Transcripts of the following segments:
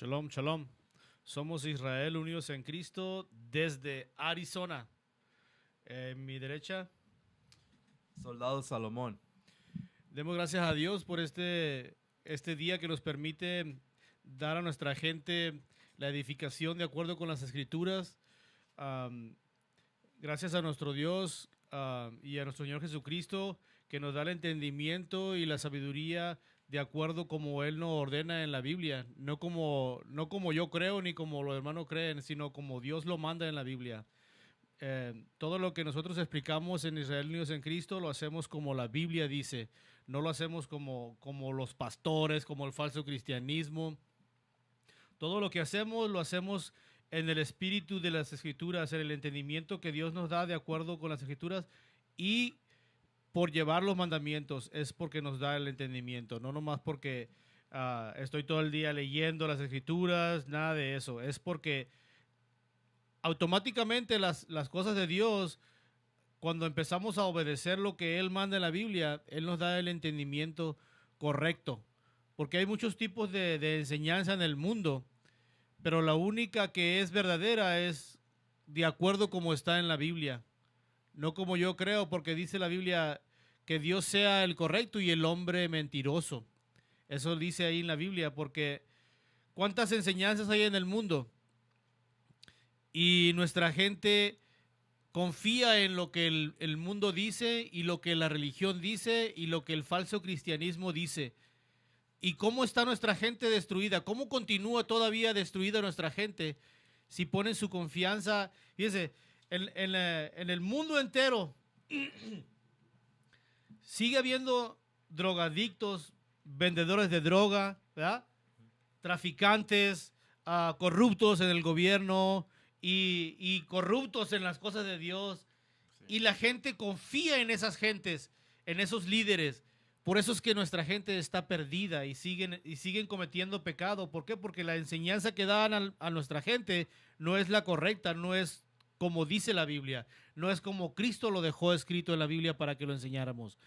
Shalom, shalom. Somos Israel unidos en Cristo desde Arizona. En mi derecha, Soldado Salomón. demos gracias a Dios por este día que nos permite dar a nuestra gente la edificación de acuerdo con las Escrituras. Am, Gracias a nuestro Dios y a nuestro Señor Jesucristo que nos da el entendimiento y la sabiduría de acuerdo como Él nos ordena en la Biblia. No como yo creo ni como los hermanos creen, sino como Dios lo manda en la Biblia. Todo lo que nosotros explicamos en Israel Unidos en Cristo lo hacemos como la Biblia dice. No lo hacemos como los pastores, como el falso cristianismo. Todo lo que hacemos lo hacemos en el espíritu de las Escrituras, en el entendimiento que Dios nos da de acuerdo con las Escrituras y por llevar los mandamientos es porque nos da el entendimiento, no nomás porque estoy todo el día leyendo las Escrituras, nada de eso, es porque automáticamente las cosas de Dios, cuando empezamos a obedecer lo que Él manda en la Biblia, Él nos da el entendimiento correcto, porque hay muchos tipos de enseñanza en el mundo, pero la única que es verdadera es de acuerdo como está en la Biblia, no como yo creo, porque dice la Biblia que Dios sea el correcto y el hombre mentiroso. Eso dice ahí en la Biblia, porque cuántas enseñanzas hay en el mundo y nuestra gente confía en lo que el mundo dice y lo que la religión dice y lo que el falso cristianismo dice. ¿Y cómo está nuestra gente destruida? ¿Cómo continúa todavía destruida nuestra gente si ponen su confianza? Fíjense, en el mundo entero sigue habiendo drogadictos, vendedores de droga, ¿verdad? Traficantes, corruptos en el gobierno y corruptos en las cosas de Dios. Y la gente confía en esas gentes, en esos líderes. Por eso es que nuestra gente está perdida y siguen cometiendo pecado. ¿Por qué? Porque la enseñanza que dan a nuestra gente no es la correcta, no es como dice la Biblia, no es como Cristo lo dejó escrito en la Biblia para que lo enseñáramos.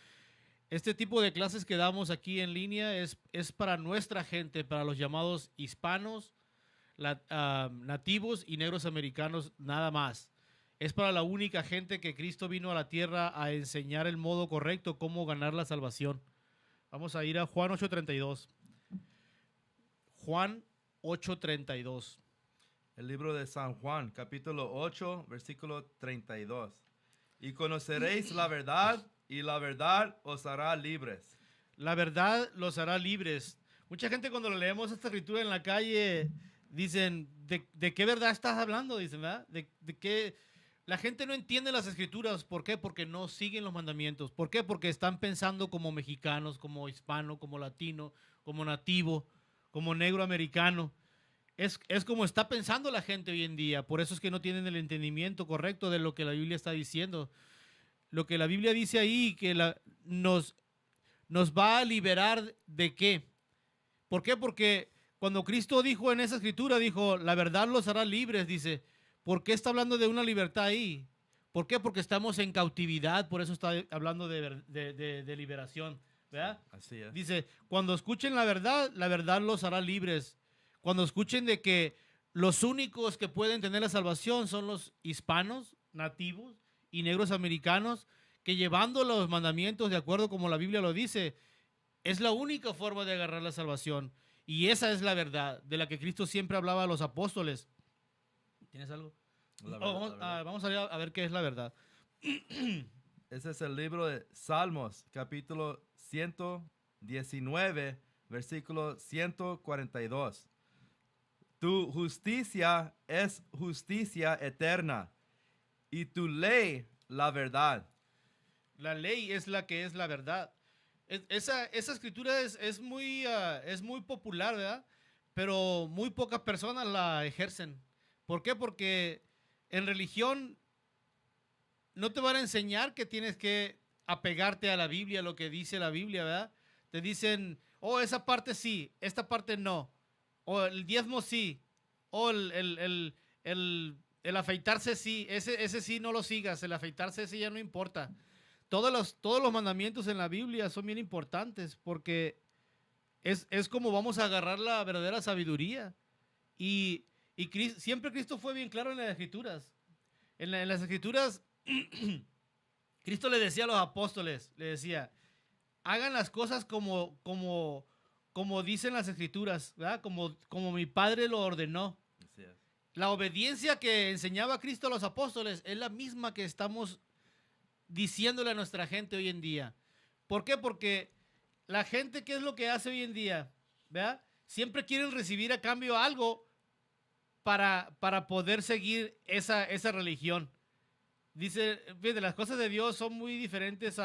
Este tipo de clases que damos aquí en línea es para nuestra gente, para los llamados hispanos, nativos y negros americanos, nada más. Es para la única gente que Cristo vino a la tierra a enseñar el modo correcto, cómo ganar la salvación. Vamos a ir a Juan 8:32. Juan 8:32. El libro de San Juan, capítulo 8, versículo 32. Y conoceréis la verdad, y la verdad os hará libres. La verdad los hará libres. Mucha gente cuando le leemos esta escritura en la calle dicen, ¿de qué verdad estás hablando? Dicen, ¿verdad? ¿De qué? La gente no entiende las escrituras. ¿Por qué? Porque no siguen los mandamientos. ¿Por qué? Porque están pensando como mexicanos, como hispano, como latino, como nativo, como negro americano. Es como está pensando la gente hoy en día. Por eso es que no tienen el entendimiento correcto de lo que la Biblia está diciendo. Lo que la Biblia dice ahí, que nos va a liberar de qué. ¿Por qué? Porque cuando Cristo dijo en esa escritura, dijo, la verdad los hará libres, dice, ¿por qué está hablando de una libertad ahí? ¿Por qué? Porque estamos en cautividad, por eso está hablando de liberación, ¿verdad? Así es. Dice, cuando escuchen la verdad los hará libres. Cuando escuchen de que los únicos que pueden tener la salvación son los hispanos, nativos y negros americanos, que llevando los mandamientos de acuerdo como la Biblia lo dice, es la única forma de agarrar la salvación. Y esa es la verdad de la que Cristo siempre hablaba a los apóstoles. ¿Tienes algo? La Oh, verdad, vamos, la verdad. vamos a ver qué es la verdad. Ese es el libro de Salmos, capítulo 119, versículo 142. Tu justicia es justicia eterna, y tu ley la verdad. La ley es la que es la verdad. Esa escritura es muy popular, ¿verdad? Pero muy pocas personas la ejercen. ¿Por qué? Porque en religión no te van a enseñar que tienes que apegarte a la Biblia, lo que dice la Biblia, ¿verdad? Te dicen, oh, esa parte sí, esta parte no. O el diezmo sí. O el afeitarse sí. Ese sí no lo sigas. El afeitarse ese ya no importa. Todos los mandamientos en la Biblia son bien importantes porque es como vamos a agarrar la verdadera sabiduría. Siempre Cristo fue bien claro en las Escrituras. En las Escrituras, Cristo le decía a los apóstoles, le decía, hagan las cosas como dicen las Escrituras, ¿verdad? Como mi Padre lo ordenó. Así es. La obediencia que enseñaba Cristo a los apóstoles es la misma que estamos diciéndole a nuestra gente hoy en día. ¿Por qué? Porque la gente, ¿qué es lo que hace hoy en día? ¿Verdad? Siempre quieren recibir a cambio algo para poder seguir esa religión. Dice, fíjate, las cosas de Dios son muy diferentes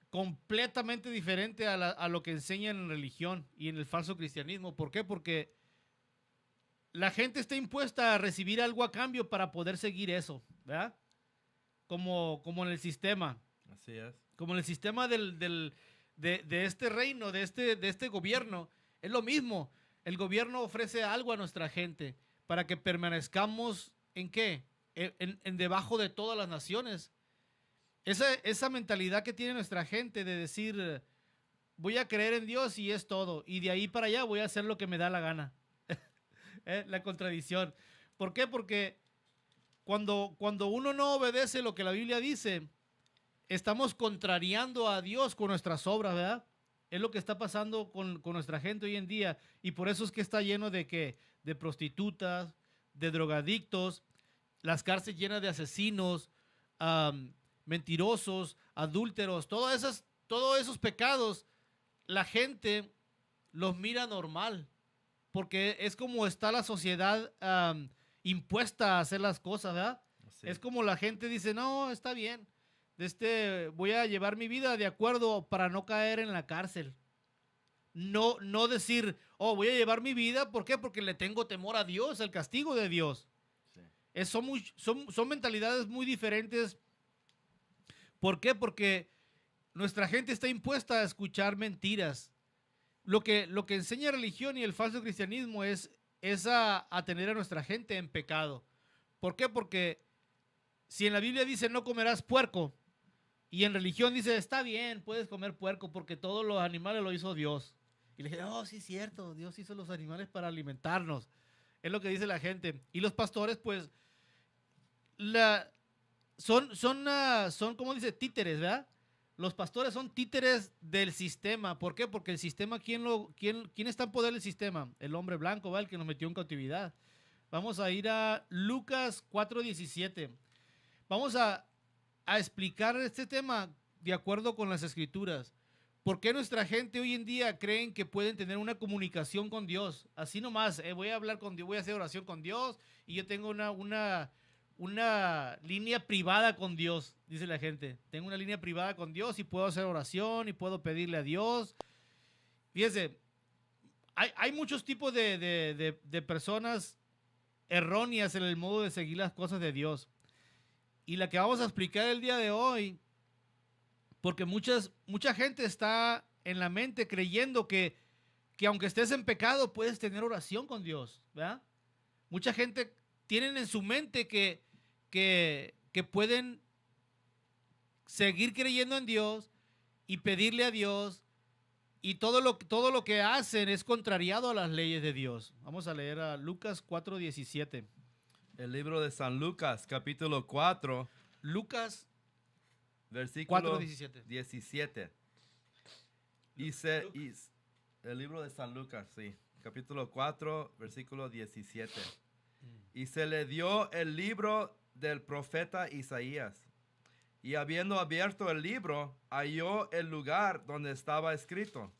completamente diferente a lo que enseñan en religión y en el falso cristianismo. ¿Por qué? Porque la gente está impuesta a recibir algo a cambio para poder seguir eso, ¿verdad? Como en el sistema. Así es. Como en el sistema de este reino, de este gobierno. Es lo mismo. El gobierno ofrece algo a nuestra gente para que permanezcamos ¿en qué? En debajo de todas las naciones. Esa mentalidad que tiene nuestra gente de decir, voy a creer en Dios y es todo. Y de ahí para allá voy a hacer lo que me da la gana. La contradicción. ¿Por qué? Porque cuando uno no obedece lo que la Biblia dice, estamos contrariando a Dios con nuestras obras, ¿verdad? Es lo que está pasando con nuestra gente hoy en día. Y por eso es que está lleno de prostitutas, de drogadictos, las cárceles llenas de asesinos, mentirosos, adúlteros, todos esos pecados, la gente los mira normal, porque es como está la sociedad impuesta a hacer las cosas, ¿verdad? Así Es como la gente dice, no, está bien, voy a llevar mi vida de acuerdo para no caer en la cárcel. No decir, oh, voy a llevar mi vida, ¿por qué? Porque le tengo temor a Dios, el castigo de Dios. Sí. Son mentalidades muy diferentes. ¿Por qué? Porque nuestra gente está impuesta a escuchar mentiras. Lo que enseña religión y el falso cristianismo es a tener a nuestra gente en pecado. ¿Por qué? Porque si en la Biblia dice no comerás puerco y en religión dice está bien, puedes comer puerco porque todos los animales lo hizo Dios. Y le dije, oh, sí es cierto, Dios hizo los animales para alimentarnos. Es lo que dice la gente. Y los pastores, pues, son como dice, títeres, ¿verdad? Los pastores son títeres del sistema. ¿Por qué? Porque el sistema, ¿quién está en poder del sistema? El hombre blanco, ¿va? El que nos metió en cautividad. Vamos a ir a Lucas 4:17. Vamos a explicar este tema de acuerdo con las escrituras. ¿Por qué nuestra gente hoy en día creen que pueden tener una comunicación con Dios? Así nomás, voy a hablar con Dios, voy a hacer oración con Dios y yo tengo una línea privada con Dios, dice la gente. Tengo una línea privada con Dios y puedo hacer oración y puedo pedirle a Dios. Fíjese, hay muchos tipos de personas erróneas en el modo de seguir las cosas de Dios. Y la que vamos a explicar el día de hoy, porque mucha gente está en la mente creyendo que aunque estés en pecado puedes tener oración con Dios, ¿verdad? Mucha gente tienen en su mente que pueden seguir creyendo en Dios y pedirle a Dios y todo lo que hacen es contrariado a las leyes de Dios. Vamos a leer a Lucas 4:17. El libro de San Lucas, capítulo 4, Lucas versículo 4:17. 17. El libro de San Lucas, sí, capítulo 4, versículo 17. Y se le dio el libro del profeta Isaías. Y habiendo abierto el libro, halló el lugar donde estaba escrito: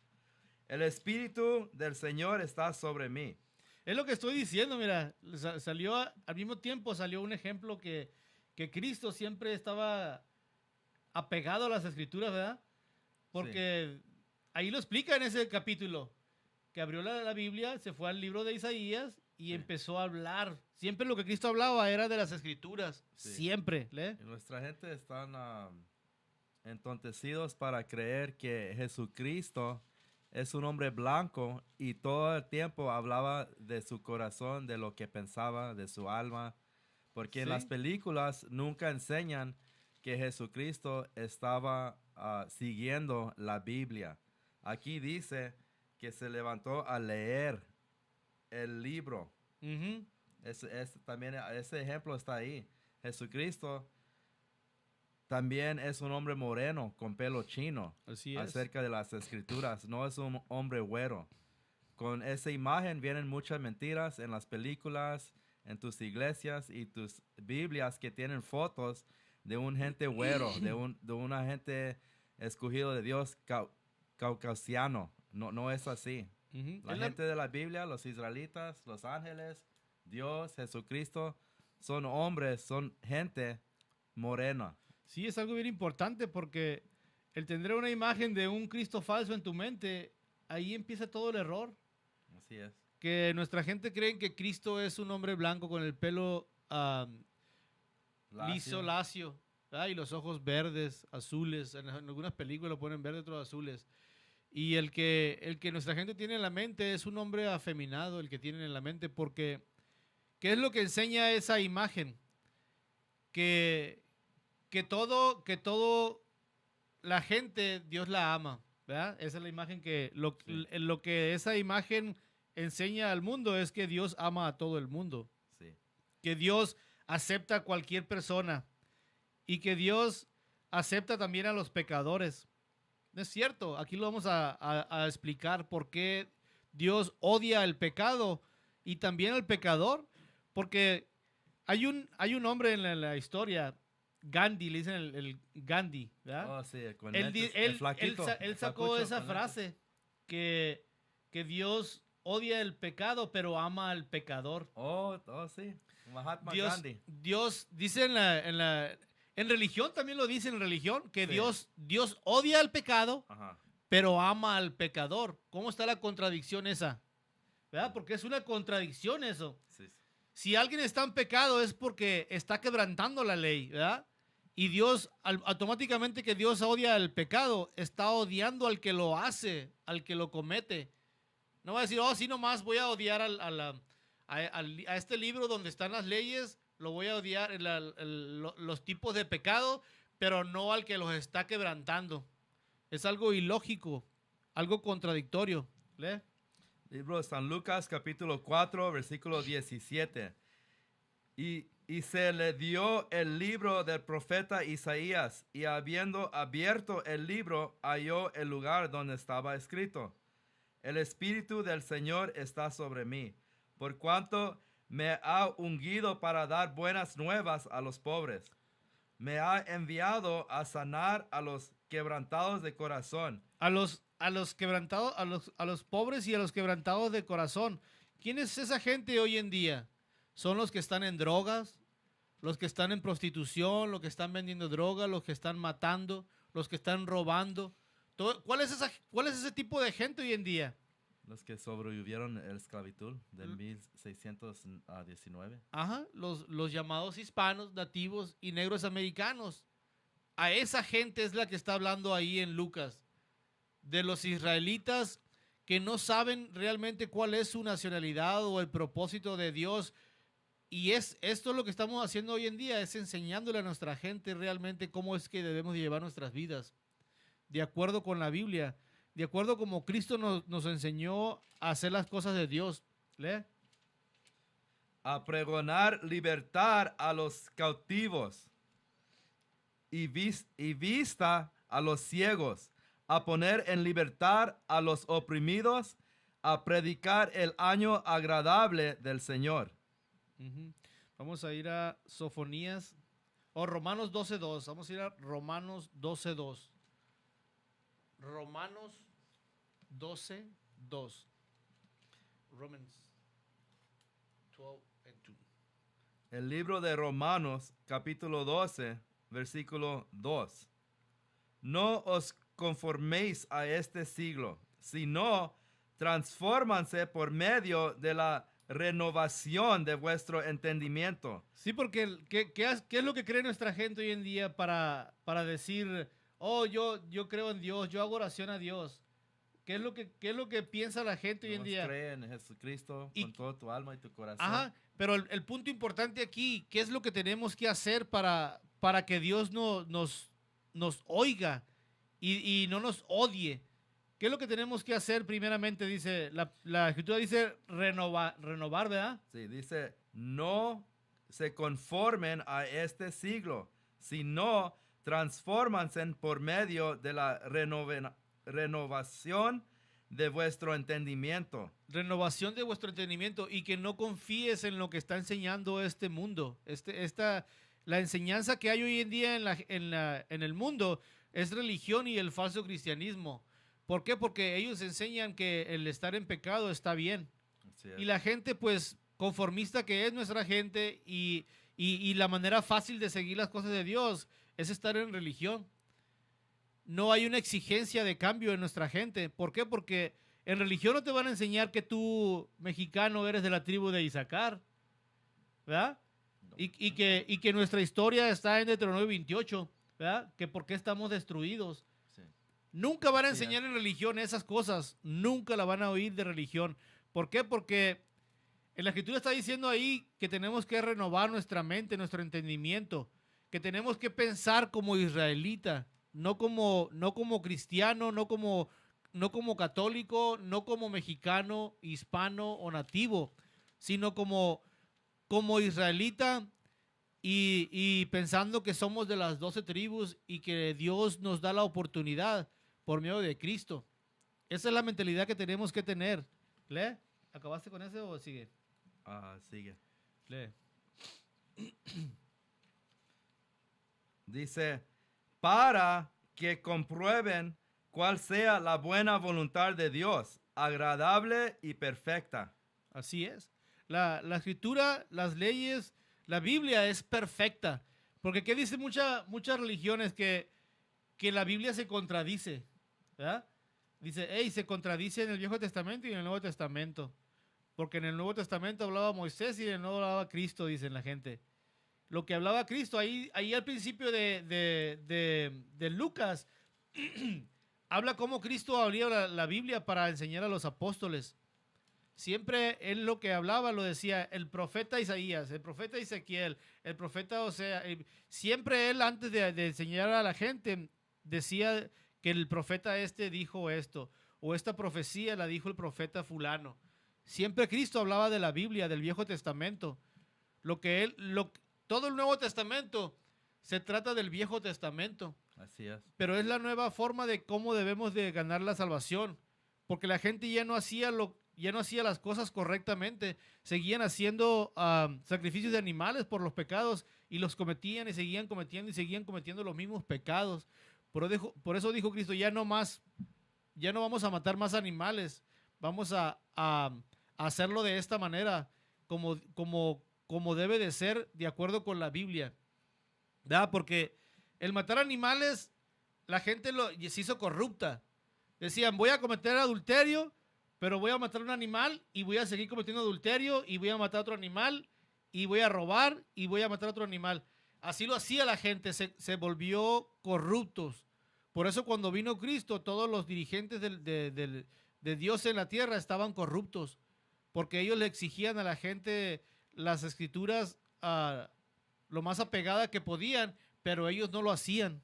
El Espíritu del Señor está sobre mí. Es lo que estoy diciendo, mira, salió al mismo tiempo salió un ejemplo que Cristo siempre estaba apegado a las escrituras, ¿verdad? Porque ahí lo explica en ese capítulo, que abrió la Biblia, se fue al libro de Isaías y empezó a hablar. Siempre lo que Cristo hablaba era de las escrituras, siempre. ¿Le? Y nuestra gente están entontecidos para creer que Jesucristo es un hombre blanco y todo el tiempo hablaba de su corazón, de lo que pensaba, de su alma, porque en las películas nunca enseñan que Jesucristo estaba siguiendo la Biblia. Aquí dice que se levantó a leer el libro Ujú. También ese ejemplo está ahí. Jesucristo también es un hombre moreno con pelo chino. Así es. Acerca de las escrituras, no es un hombre güero. Con esa imagen vienen muchas mentiras en las películas, en tus iglesias y tus Biblias que tienen fotos de un gente güero, de una gente escogido de Dios caucasiano. No es así. Ujú. La gente de la Biblia, los israelitas, los ángeles, Dios, Jesucristo, son hombres, son gente morena. Sí, es algo bien importante porque el tener una imagen de un Cristo falso en tu mente, ahí empieza todo el error. Así es. Que nuestra gente cree que Cristo es un hombre blanco con el pelo liso, lacio, ¿verdad? Y los ojos verdes, azules. En algunas películas lo ponen verdes, otros azules. Y el que nuestra gente tiene en la mente es un hombre afeminado, el que tienen en la mente, porque ¿qué es lo que enseña esa imagen? Que todo la gente, Dios la ama, ¿verdad? Esa es la imagen Sí. lo que esa imagen enseña al mundo es que Dios ama a todo el mundo, Sí. que Dios acepta a cualquier persona y que Dios acepta también a los pecadores. No es cierto, aquí lo vamos a explicar por qué Dios odia el pecado y también al pecador, porque hay un hombre en la historia, Gandhi, le dicen el Gandhi, ¿verdad? Oh, sí, con Él, lentes, él, el flaquito. él el sacó flacucho esa con lentes. frase que Dios odia el pecado, pero ama al pecador. Sí. Mahatma Dios, Gandhi. Dios dice en religión también lo dice en religión, que Sí. Dios odia al pecado, Ajá. pero ama al pecador. ¿Cómo está la contradicción esa? ¿Verdad? Porque es una contradicción eso. Sí, sí. Si alguien está en pecado es porque está quebrantando la ley, ¿verdad? Y Dios, automáticamente que Dios odia el pecado, está odiando al que lo hace, al que lo comete. No va a decir, oh, sí, nomás voy a odiar a este libro donde están las leyes, lo voy a odiar, los tipos de pecado, pero no al que los está quebrantando. Es algo ilógico, algo contradictorio. ¿Lee? Libro de San Lucas, capítulo 4, versículo 17. Y se le dio el libro del profeta Isaías, y habiendo abierto el libro, halló el lugar donde estaba escrito: El Espíritu del Señor está sobre mí, por cuanto me ha ungido para dar buenas nuevas a los pobres. Me ha enviado a sanar a los quebrantados de corazón. A los quebrantados, a los pobres y a los quebrantados de corazón. ¿Quién es esa gente hoy en día? Son los que están en drogas, los que están en prostitución, los que están vendiendo drogas, los que están matando, los que están robando. ¿Cuál es ese tipo de gente hoy en día? Los que sobrevivieron a la esclavitud de 1619. Ajá, los llamados hispanos, nativos y negros americanos. A esa gente es la que está hablando ahí en Lucas. De los israelitas que no saben realmente cuál es su nacionalidad o el propósito de Dios. Y esto es lo que estamos haciendo hoy en día, es enseñándole a nuestra gente realmente cómo es que debemos llevar nuestras vidas, de acuerdo con la Biblia, de acuerdo como Cristo nos enseñó a hacer las cosas de Dios. ¿Lee? A pregonar libertad a los cautivos y vista a los ciegos, a poner en libertad a los oprimidos, a predicar el año agradable del Señor. Uh-huh. Vamos a ir a Sofonías o Romanos 12:2. Vamos a ir a Romanos 12:2. Romanos 12:2. Romans 12:2. El libro de Romanos, capítulo 12, versículo 2. No os conforméis a este siglo, sino transfórmanse por medio de la renovación de vuestro entendimiento. Sí, porque ¿qué es lo que cree nuestra gente hoy en día para decir, oh, yo creo en Dios, yo hago oración a Dios? ¿Qué es lo que piensa la gente hoy en día? Cree en Jesucristo con todo tu alma y tu corazón. Ajá, pero el punto importante aquí, ¿qué es lo que tenemos que hacer para que Dios nos oiga y no nos odie? ¿Qué es lo que tenemos que hacer primeramente? Dice, la Escritura dice renovar, ¿verdad? Sí, dice, no se conformen a este siglo, sino transfórmanse por medio de la renovación de vuestro entendimiento. Renovación de vuestro entendimiento y que no confíes en lo que está enseñando este mundo. La enseñanza que hay hoy en día en el mundo es religión y el falso cristianismo. ¿Por qué? Porque ellos enseñan que el estar en pecado está bien. Así es. Y la gente, pues, conformista que es nuestra gente y la manera fácil de seguir las cosas de Dios es estar en religión. No hay una exigencia de cambio en nuestra gente. ¿Por qué? Porque en religión no te van a enseñar que tú, mexicano, eres de la tribu de Isaacar, ¿verdad? No. Y que nuestra historia está en Deuteronomio 28, ¿verdad? Que por qué estamos destruidos. Sí. Nunca van a Sí, enseñar en religión esas cosas. Nunca la van a oír de religión. ¿Por qué? Porque en la Escritura está diciendo ahí que tenemos que renovar nuestra mente, nuestro entendimiento, que tenemos que pensar como israelita, no como cristiano, no como católico, no como mexicano, hispano o nativo, sino como israelita y pensando que somos de las 12 tribus y que Dios nos da la oportunidad por medio de Cristo. Esa es la mentalidad que tenemos que tener. ¿Lee? ¿Acabaste con ese o sigue? Sigue. Lee. Dice, para que comprueben cuál sea la buena voluntad de Dios, agradable y perfecta. Así es. La escritura, las leyes, la Biblia es perfecta. Porque ¿qué dicen muchas religiones? Que la Biblia se contradice, ¿verdad? Dice, hey, se contradice en el Viejo Testamento y en el Nuevo Testamento. Porque en el Nuevo Testamento hablaba Moisés y en el Nuevo hablaba Cristo, dicen la gente. Lo que hablaba Cristo, ahí al principio de Lucas, habla cómo Cristo abría la Biblia para enseñar a los apóstoles. Siempre él lo que hablaba lo decía el profeta Isaías, el profeta Ezequiel, el profeta Osea. Siempre él antes de enseñar a la gente decía que el profeta dijo esto o esta profecía la dijo el profeta fulano. Siempre Cristo hablaba de la Biblia, del Viejo Testamento. Todo el Nuevo Testamento se trata del Viejo Testamento. Así es. Pero es la nueva forma de cómo debemos de ganar la salvación. Porque la gente ya no hacía las cosas correctamente. Seguían haciendo sacrificios de animales por los pecados y los cometían y seguían cometiendo los mismos pecados. Por eso dijo Cristo, ya no vamos a matar más animales. Vamos a hacerlo de esta manera, como debe de ser, de acuerdo con la Biblia. ¿Verdad? Porque el matar animales, la gente se hizo corrupta. Decían, voy a cometer adulterio, pero voy a matar un animal y voy a seguir cometiendo adulterio y voy a matar otro animal y voy a robar y voy a matar otro animal. Así lo hacía la gente, se volvió corruptos. Por eso cuando vino Cristo, todos los dirigentes de Dios en la tierra estaban corruptos, porque ellos le exigían a la gente las escrituras lo más apegada que podían, pero ellos no lo hacían.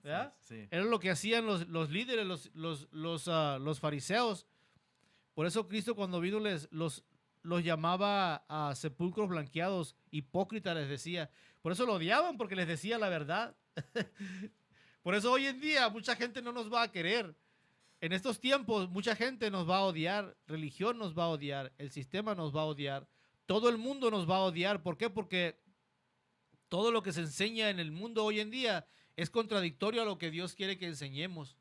¿Verdad? Sí. Era lo que hacían los líderes, los fariseos. Por eso Cristo cuando vino los llamaba a sepulcros blanqueados, hipócritas les decía. Por eso lo odiaban, porque les decía la verdad. Por eso hoy en día mucha gente no nos va a querer. En estos tiempos mucha gente nos va a odiar, religión nos va a odiar, el sistema nos va a odiar, todo el mundo nos va a odiar. ¿Por qué? Porque todo lo que se enseña en el mundo hoy en día es contradictorio a lo que Dios quiere que enseñemos.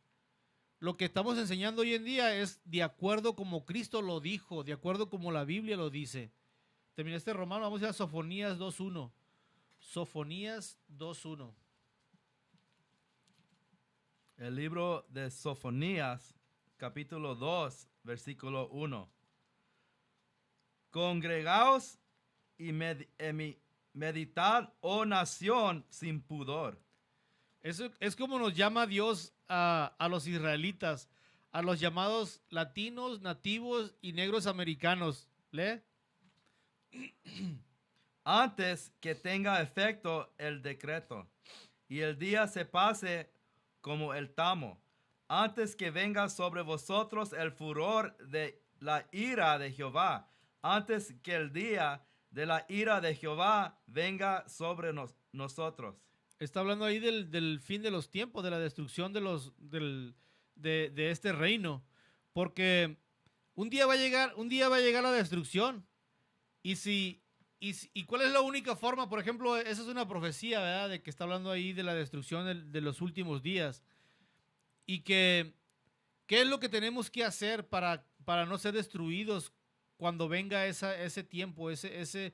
Lo que estamos enseñando hoy en día es de acuerdo como Cristo lo dijo, de acuerdo como la Biblia lo dice. Terminé este Romano, vamos a ir a Sofonías 2.1. Sofonías 2.1. El libro de Sofonías, capítulo 2, versículo 1. Congregaos y meditad, oh nación sin pudor. Eso es como nos llama Dios a los israelitas, a los llamados latinos, nativos y negros americanos. ¿Lee? Antes que tenga efecto el decreto y el día se pase como el tamo, antes que venga sobre vosotros el furor de la ira de Jehová, antes que el día de la ira de Jehová venga sobre nosotros. Está hablando ahí del fin de los tiempos, de la destrucción de este reino. Porque un día va a llegar la destrucción. ¿Y cuál es la única forma? Por ejemplo, esa es una profecía, ¿verdad? De que está hablando ahí de la destrucción de los últimos días. Y ¿qué es lo que tenemos que hacer para no ser destruidos cuando venga ese tiempo, ese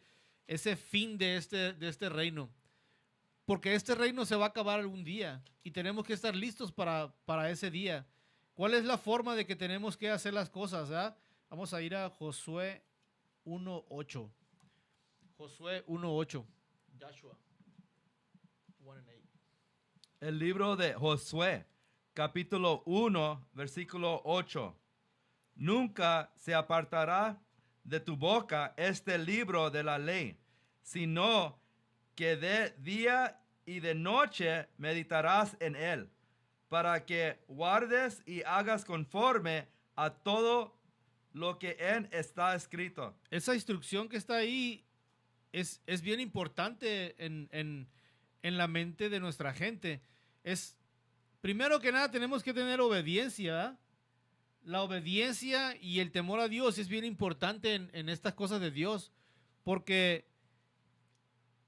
fin de este reino? Porque este reino se va a acabar algún día y tenemos que estar listos para ese día. ¿Cuál es la forma de que tenemos que hacer las cosas? Vamos a ir a Josué 1:8. Josué 1:8. Joshua 1:8. El libro de Josué, capítulo 1, versículo 8. Nunca se apartará de tu boca este libro de la ley, sino que de día y de noche meditarás en él, para que guardes y hagas conforme a todo lo que en está escrito. Esa instrucción que está ahí es bien importante en la mente de nuestra gente. Primero que nada, tenemos que tener obediencia, ¿verdad? La obediencia y el temor a Dios es bien importante en estas cosas de Dios, porque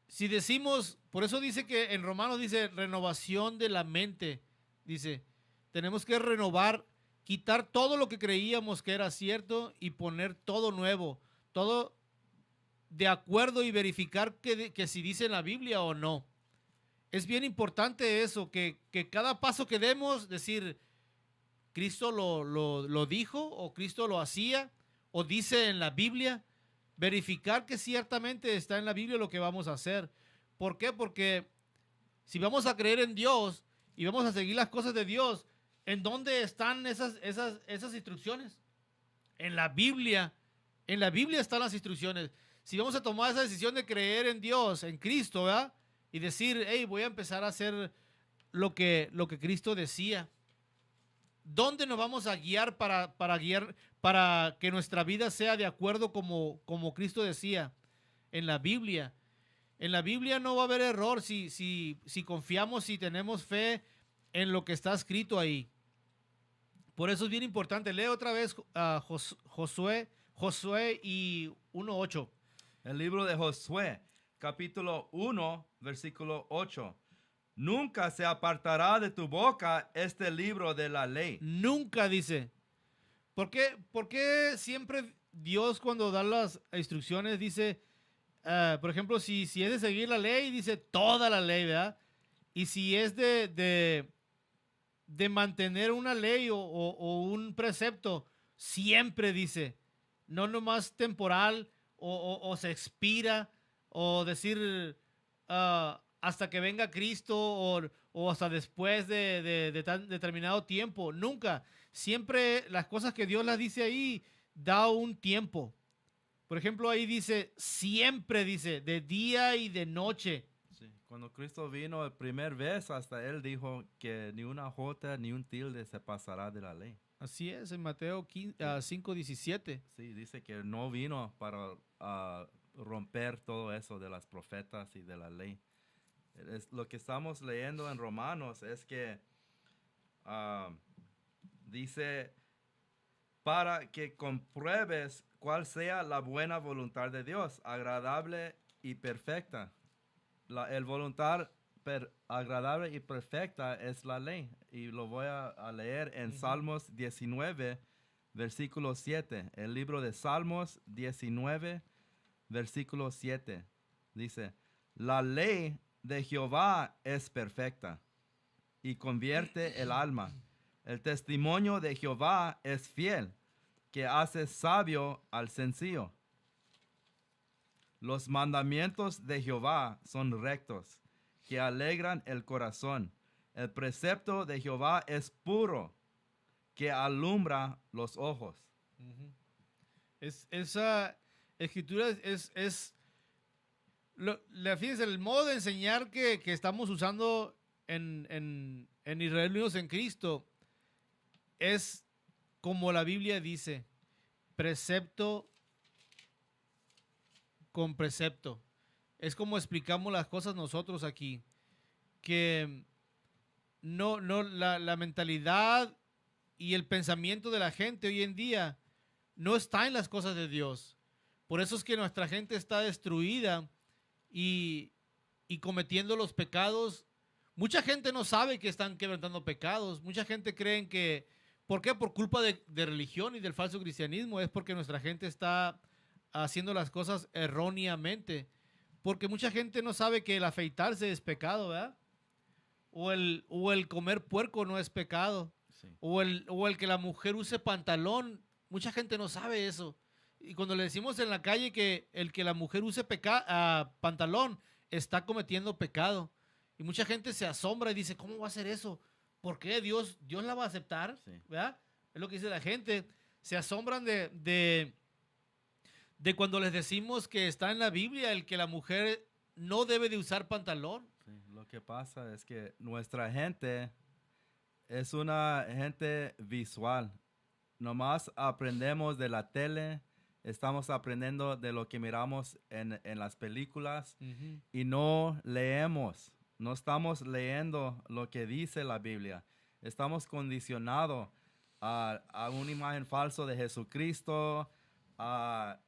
si decimos, por eso dice que en Romanos dice renovación de la mente, dice, tenemos que renovar, quitar todo lo que creíamos que era cierto y poner todo nuevo, todo de acuerdo y verificar que si dice en la Biblia o no. Es bien importante eso, que cada paso que demos, decir, Cristo lo dijo o Cristo lo hacía o dice en la Biblia, verificar que ciertamente está en la Biblia lo que vamos a hacer. ¿Por qué? Porque si vamos a creer en Dios y vamos a seguir las cosas de Dios, ¿en dónde están esas instrucciones? En la Biblia. En la Biblia están las instrucciones. Si vamos a tomar esa decisión de creer en Dios, en Cristo, ¿verdad? Y decir, hey, voy a empezar a hacer lo que Cristo decía. ¿Dónde nos vamos a guiar para que nuestra vida sea de acuerdo como Cristo decía? En la Biblia. En la Biblia no va a haber error si confiamos, si tenemos fe en lo que está escrito ahí. Por eso es bien importante. Lee otra vez Josué y 1:8. El libro de Josué, capítulo 1, versículo 8. Nunca se apartará de tu boca este libro de la ley. Nunca, dice. ¿Por qué siempre Dios cuando da las instrucciones dice, por ejemplo, si es de seguir la ley, dice toda la ley, ¿verdad? Y si es de mantener una ley o un precepto, siempre dice, no nomás temporal o se expira o decir hasta que venga Cristo o hasta después de tan determinado tiempo. Nunca. Siempre las cosas que Dios las dice ahí da un tiempo. Por ejemplo, ahí dice, siempre dice, de día y de noche. Sí. Cuando Cristo vino la primera vez, hasta él dijo que ni una jota ni un tilde se pasará de la ley. Así es, en Mateo 5:17. Sí, dice que no vino para romper todo eso de las profetas y de la ley. Lo que estamos leyendo en Romanos es que dice, para que compruebes cuál sea la buena voluntad de Dios, agradable y perfecta. El voluntad agradable y perfecta es la ley. Y lo voy a leer en Salmos 19, versículo 7. El libro de Salmos 19, versículo 7. Dice, la ley de Jehová es perfecta y convierte el alma. El testimonio de Jehová es fiel, que hace sabio al sencillo. Los mandamientos de Jehová son rectos, que alegran el corazón. El precepto de Jehová es puro, que alumbra los ojos. Esa escritura fíjense, el modo de enseñar que estamos usando en Israel Unidos en Cristo es como la Biblia dice, precepto con precepto. Es como explicamos las cosas nosotros aquí, que la mentalidad y el pensamiento de la gente hoy en día no está en las cosas de Dios. Por eso es que nuestra gente está destruida y, y cometiendo los pecados. Mucha gente no sabe que están quebrantando pecados. Mucha gente cree que, ¿por qué? Por culpa de religión y del falso cristianismo. Es porque nuestra gente está haciendo las cosas erróneamente. Porque mucha gente no sabe que el afeitarse es pecado, ¿verdad? O el comer puerco no es pecado. Sí. O el que la mujer use pantalón. Mucha gente no sabe eso. Y cuando le decimos en la calle que el que la mujer use pantalón está cometiendo pecado. Y mucha gente se asombra y dice, ¿cómo va a hacer eso? ¿Por qué? Dios la va a aceptar, Sí. ¿verdad? Es lo que dice la gente. Se asombran de cuando les decimos que está en la Biblia el que la mujer no debe de usar pantalón. Sí, lo que pasa es que nuestra gente es una gente visual. Nomás aprendemos de la tele, estamos aprendiendo de lo que miramos en las películas y no leemos. No estamos leyendo lo que dice la Biblia. Estamos condicionados a una imagen falsa de Jesucristo, a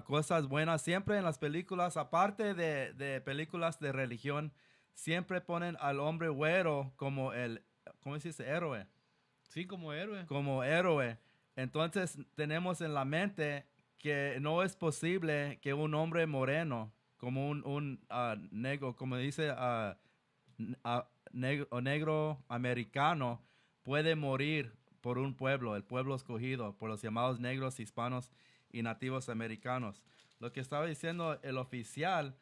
cosas buenas. Siempre en las películas, aparte de películas de religión, siempre ponen al hombre güero como ¿cómo se dice? Héroe. Sí, como héroe. Como héroe. Entonces tenemos en la mente que no es posible que un hombre moreno, como un negro, como dice negro americano, puede morir por un pueblo, el pueblo escogido, por los llamados negros, hispanos y nativos americanos. Lo que estaba diciendo el oficial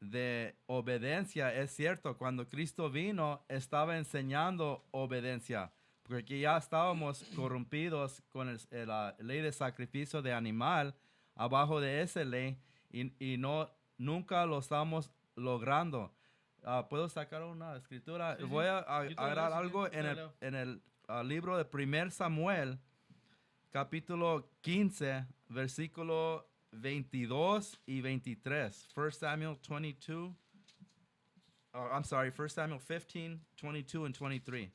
de obediencia es cierto. Cuando Cristo vino, estaba enseñando obediencia, porque ya estábamos corrompidos con la ley de sacrificio de animal, abajo de esa ley, y nunca lo estamos logrando. ¿Puedo sacar una escritura? Sí, sí. Voy a Yo te agarrar leo, algo yo te leo. en el libro de 1 Samuel, capítulo 15, versículo 22 y 23. 1 Samuel 22. I'm sorry, 1 Samuel 15, 22 and 23.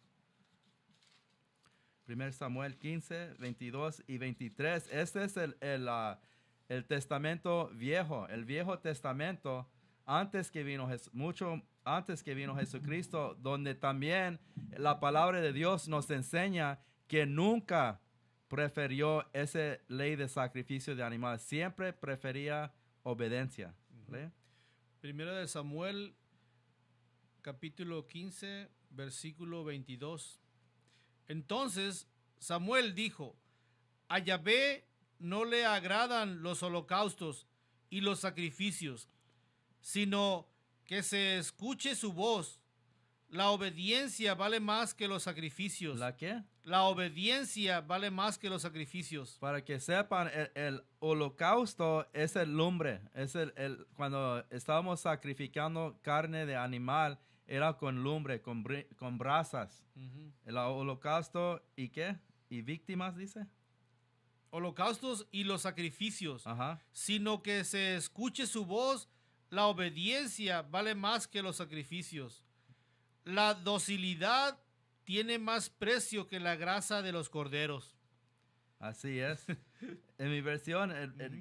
1 Samuel 15, 22 y 23. Este es el testamento viejo, el viejo testamento, antes que vino mucho antes que vino Jesucristo, donde también la palabra de Dios nos enseña que nunca prefirió esa ley de sacrificio de animales, siempre prefería obediencia. ¿Lee? Primero de Samuel, capítulo 15, versículo 22. Entonces Samuel dijo, a Yahvé no le agradan los holocaustos y los sacrificios, sino que se escuche su voz. La obediencia vale más que los sacrificios. ¿La qué? La obediencia vale más que los sacrificios. Para que sepan, el holocausto es el lumbre. Es cuando estábamos sacrificando carne de animal, era con lumbre, con brasas. El holocausto, ¿y qué? ¿Y víctimas, dice? Holocaustos y los sacrificios. Ajá. Sino que se escuche su voz. La obediencia vale más que los sacrificios. La docilidad tiene más precio que la grasa de los corderos. Así es. En mi versión,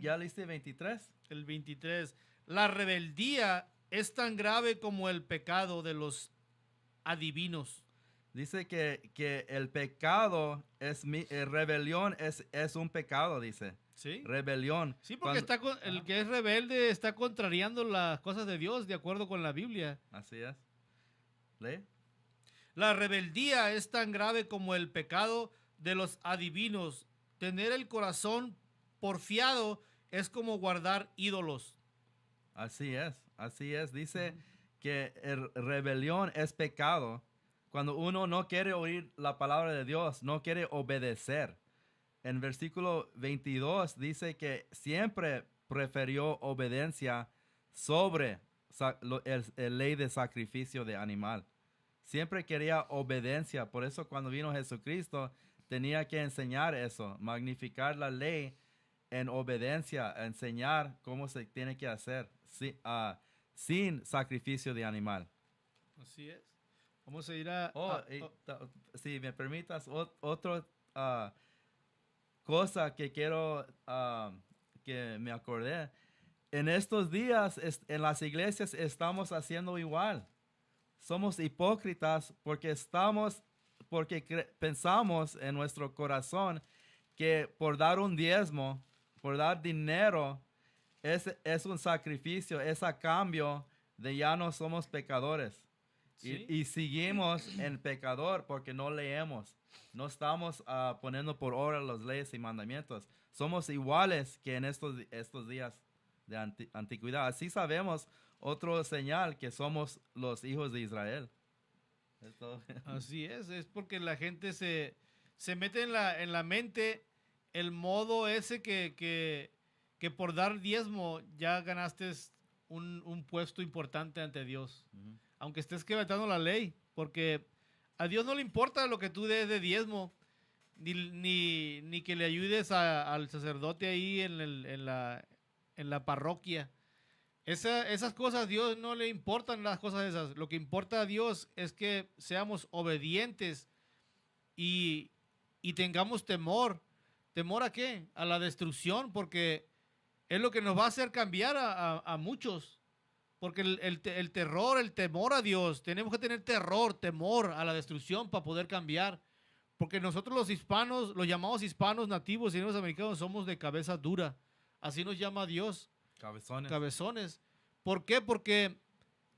¿ya leíste 23? El 23. La rebeldía es tan grave como el pecado de los adivinos. Dice que el pecado rebelión es un pecado, dice. ¿Sí? Rebelión. Sí, porque el que es rebelde está contrariando las cosas de Dios de acuerdo con la Biblia. Así es. ¿Lee? La rebeldía es tan grave como el pecado de los adivinos. Tener el corazón porfiado es como guardar ídolos. Así es, así es. Dice que rebelión es pecado cuando uno no quiere oír la palabra de Dios, no quiere obedecer. En versículo 22 dice que siempre prefirió obediencia sobre la ley de sacrificio de animal. siempre quería obediencia. Por eso cuando vino Jesucristo tenía que enseñar eso, magnificar la ley en obediencia, enseñar cómo se tiene que hacer sin sacrificio de animal. Así es. Vamos a ir Si me permitas, otra cosa que quiero que me acordé. En estos días, en las iglesias estamos haciendo igual. Somos hipócritas porque pensamos en nuestro corazón que por dar un diezmo, por dar dinero, es un sacrificio, es a cambio de ya no somos pecadores. ¿Sí? Y seguimos en pecador porque no leemos. No estamos poniendo por obra las leyes y mandamientos. Somos iguales que en estos días de antigüedad. Así sabemos otro señal que somos los hijos de Israel. Así es porque la gente se mete en la mente el modo ese que por dar diezmo ya ganaste un puesto importante ante Dios. Ujú. Aunque estés quebrantando la ley, porque a Dios no le importa lo que tú des de diezmo, ni que le ayudes al sacerdote ahí en la parroquia. Esas cosas a Dios no le importan las cosas esas. Lo que importa a Dios es que seamos obedientes y tengamos temor. ¿Temor a qué? A la destrucción, porque es lo que nos va a hacer cambiar a muchos. Porque el terror, el temor a Dios, tenemos que tener temor a la destrucción para poder cambiar. Porque nosotros los hispanos, los llamados hispanos nativos y los americanos, somos de cabeza dura. Así nos llama Dios. Cabezones. ¿Por qué? Porque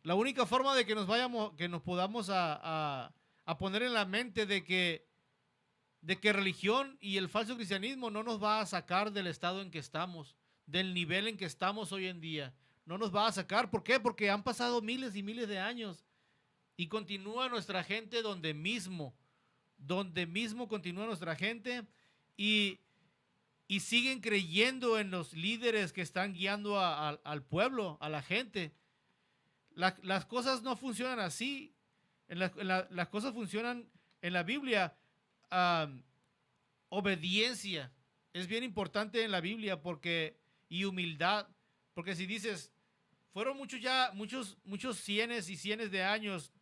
la única forma de que nos podamos a poner en la mente de que religión y el falso cristianismo no nos va a sacar del estado en que estamos, del nivel en que estamos hoy en día. No nos va a sacar. ¿Por qué? Porque han pasado miles y miles de años y continúa nuestra gente donde mismo continúa nuestra gente y siguen creyendo en los líderes que están guiando al pueblo, a la gente. Las cosas no funcionan así. Las cosas funcionan en la Biblia. Obediencia es bien importante en la Biblia y humildad. Porque si dices, fueron muchos cienes y cienes de años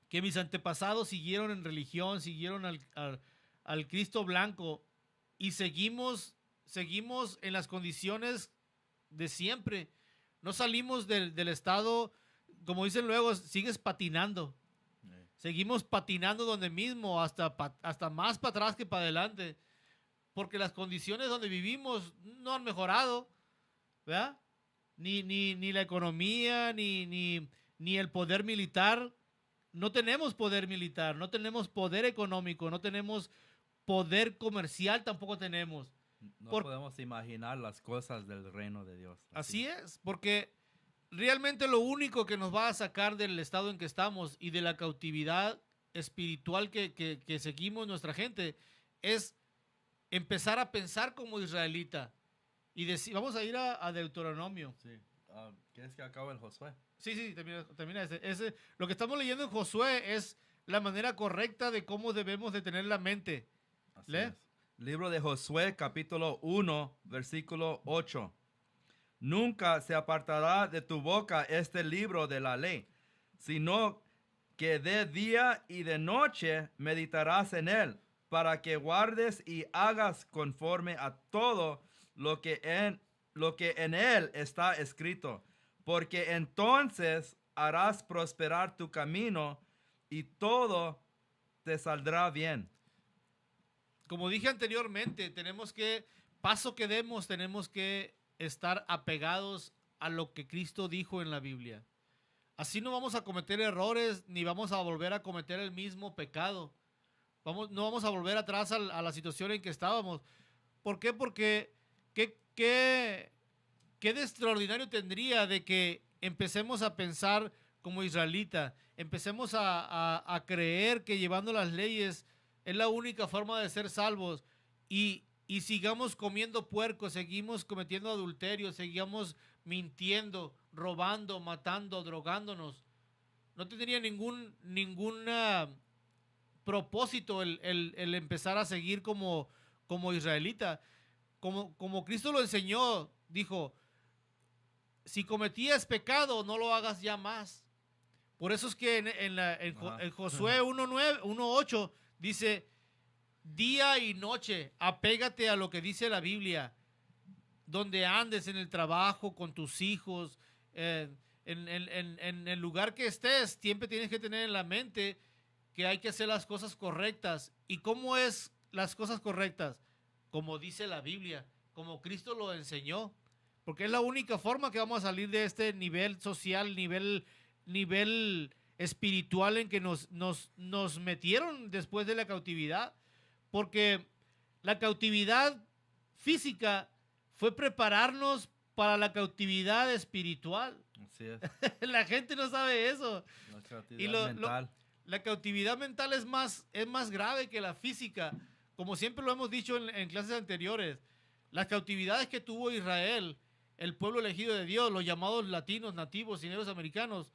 que mis antepasados siguieron en religión, siguieron al Cristo blanco y seguimos en las condiciones de siempre. No salimos del estado, como dicen luego, sigues patinando. Seguimos patinando donde mismo, hasta más para atrás que para adelante. Porque las condiciones donde vivimos no han mejorado, ¿verdad? Ni la economía, ni el poder militar. No tenemos poder militar, no tenemos poder económico, no tenemos poder comercial, tampoco tenemos. No podemos imaginar las cosas del reino de Dios. Así es, porque realmente lo único que nos va a sacar del estado en que estamos y de la cautividad espiritual que seguimos nuestra gente es empezar a pensar como israelita. Y vamos a ir a Deuteronomio. Sí. ¿Quieres que acabe el Josué? Sí, termina ese. Lo que estamos leyendo en Josué es la manera correcta de cómo debemos de tener la mente. ¿Lee? Libro de Josué, capítulo 1, versículo 8. Nunca se apartará de tu boca este libro de la ley, sino que de día y de noche meditarás en él, para que guardes y hagas conforme a todo lo que en él está escrito, porque entonces harás prosperar tu camino y todo te saldrá bien. Como dije anteriormente, tenemos que estar apegados a lo que Cristo dijo en la Biblia. Así no vamos a cometer errores ni vamos a volver a cometer el mismo pecado. No vamos a volver atrás a la situación en que estábamos. ¿Por qué? Porque ¿qué de extraordinario tendría de que empecemos a pensar como israelita? Empecemos a creer que llevando las leyes es la única forma de ser salvos y sigamos comiendo puercos, seguimos cometiendo adulterio, seguimos mintiendo, robando, matando, drogándonos. no tendría ningún propósito el empezar a seguir como israelita. Como Cristo lo enseñó, dijo, si cometías pecado, no lo hagas ya más. Por eso es que en Josué 1:8 dice, día y noche, apégate a lo que dice la Biblia, donde andes en el trabajo, con tus hijos, en el lugar que estés, siempre tienes que tener en la mente que hay que hacer las cosas correctas. ¿Y cómo es las cosas correctas? Como dice la Biblia, como Cristo lo enseñó. Porque es la única forma que vamos a salir de este nivel social, nivel espiritual en que nos metieron después de la cautividad. Porque la cautividad física fue prepararnos para la cautividad espiritual. Así es. La gente no sabe eso. La cautividad mental. La cautividad mental es más grave que la física. Como siempre lo hemos dicho en clases anteriores, las cautividades que tuvo Israel, el pueblo elegido de Dios, los llamados latinos, nativos y negros americanos,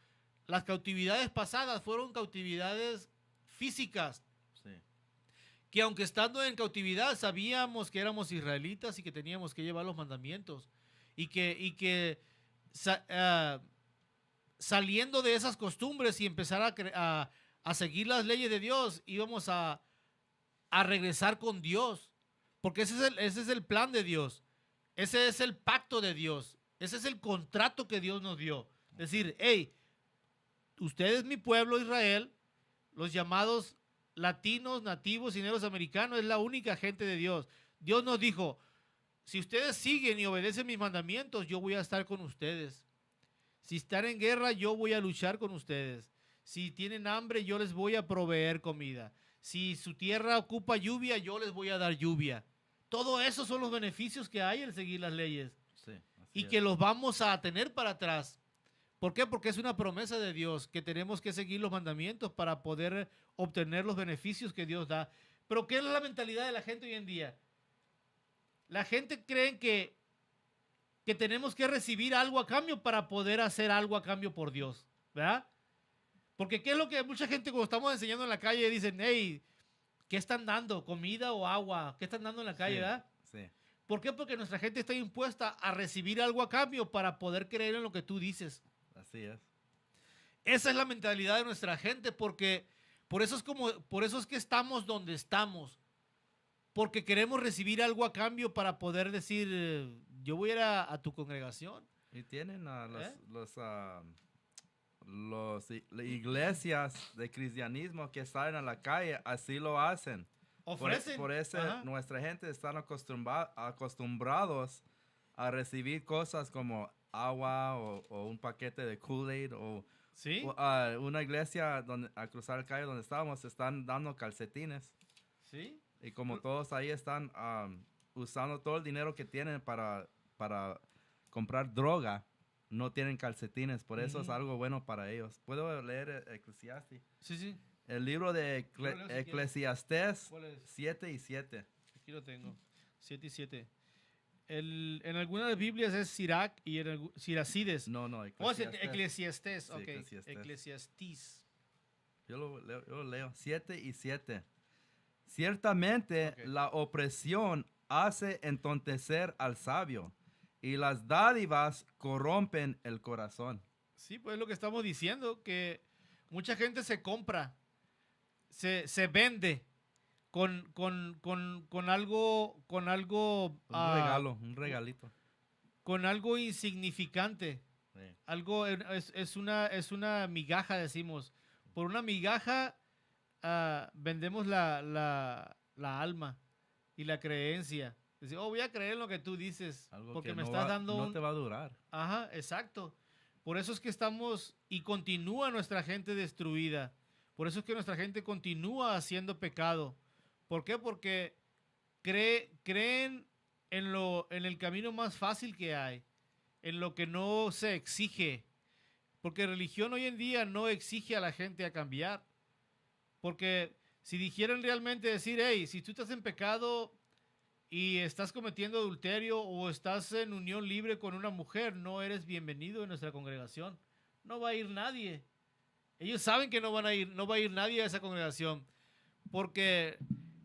las cautividades pasadas fueron cautividades físicas. Sí. Que aunque estando en cautividad sabíamos que éramos israelitas y que teníamos que llevar los mandamientos. Y que saliendo de esas costumbres y empezar a seguir las leyes de Dios, íbamos a regresar con Dios. Porque ese es el plan de Dios. Ese es el pacto de Dios. Ese es el contrato que Dios nos dio. Decir, hey, ustedes, mi pueblo Israel, los llamados latinos, nativos y negros americanos, es la única gente de Dios. Dios nos dijo, si ustedes siguen y obedecen mis mandamientos, yo voy a estar con ustedes. Si están en guerra, yo voy a luchar con ustedes. Si tienen hambre, yo les voy a proveer comida. Si su tierra ocupa lluvia, yo les voy a dar lluvia. Todo eso son los beneficios que hay en seguir las leyes. Sí, y que los vamos a tener para atrás. ¿Por qué? Porque es una promesa de Dios que tenemos que seguir los mandamientos para poder obtener los beneficios que Dios da. Pero ¿qué es la mentalidad de la gente hoy en día? La gente cree que tenemos que recibir algo a cambio para poder hacer algo a cambio por Dios, ¿verdad? Porque ¿qué es lo que mucha gente cuando estamos enseñando en la calle dicen, hey, ¿qué están dando? ¿Comida o agua? ¿Qué están dando en la calle, sí, verdad? Sí. ¿Por qué? Porque nuestra gente está impuesta a recibir algo a cambio para poder creer en lo que tú dices. Así es. Esa es la mentalidad de nuestra gente, porque por eso es que estamos donde estamos. Porque queremos recibir algo a cambio para poder decir, yo voy a ir a tu congregación. Y tienen las iglesias de cristianismo que salen a la calle, así lo hacen. Ofrecen. Por eso nuestra gente están acostumbrados a recibir cosas como agua o un paquete de Kool-Aid o ¿Sí? Una iglesia donde a cruzar la calle donde estábamos están dando calcetines. ¿Sí? Y como todos ahí están usando todo el dinero que tienen para comprar droga, no tienen calcetines. Por eso es algo bueno para ellos. ¿Puedo leer Eclesiastes? Sí, sí. El libro de Eclesiastés 7:7. Aquí lo tengo. 7:7. En algunas Biblias es Sirac y en Siracides. No, Eclesiastés. Eclesiastés. Eclesiastés, Sí, ok. Eclesiastés. Eclesiastés. Yo lo leo. 7:7. Ciertamente la opresión hace entontecer al sabio y las dádivas corrompen el corazón. Sí, pues es lo que estamos diciendo, que mucha gente se compra, se vende con algo, Un regalito. con algo insignificante. Sí. Algo es una migaja, decimos. Por una migaja vendemos la alma y la creencia. Decir, voy a creer en lo que tú dices, Algo porque que me estás dando no te va a durar. Ajá, exacto. Por eso es que estamos y continúa nuestra gente destruida. Por eso es que nuestra gente continúa haciendo pecado. ¿Por qué? Porque creen en el camino más fácil que hay, en lo que no se exige. Porque religión hoy en día no exige a la gente a cambiar. Porque si dijeran realmente decir, hey, si tú estás en pecado y estás cometiendo adulterio o estás en unión libre con una mujer, no eres bienvenido en nuestra congregación. No va a ir nadie. Ellos saben que no van a ir, no va a ir nadie a esa congregación, porque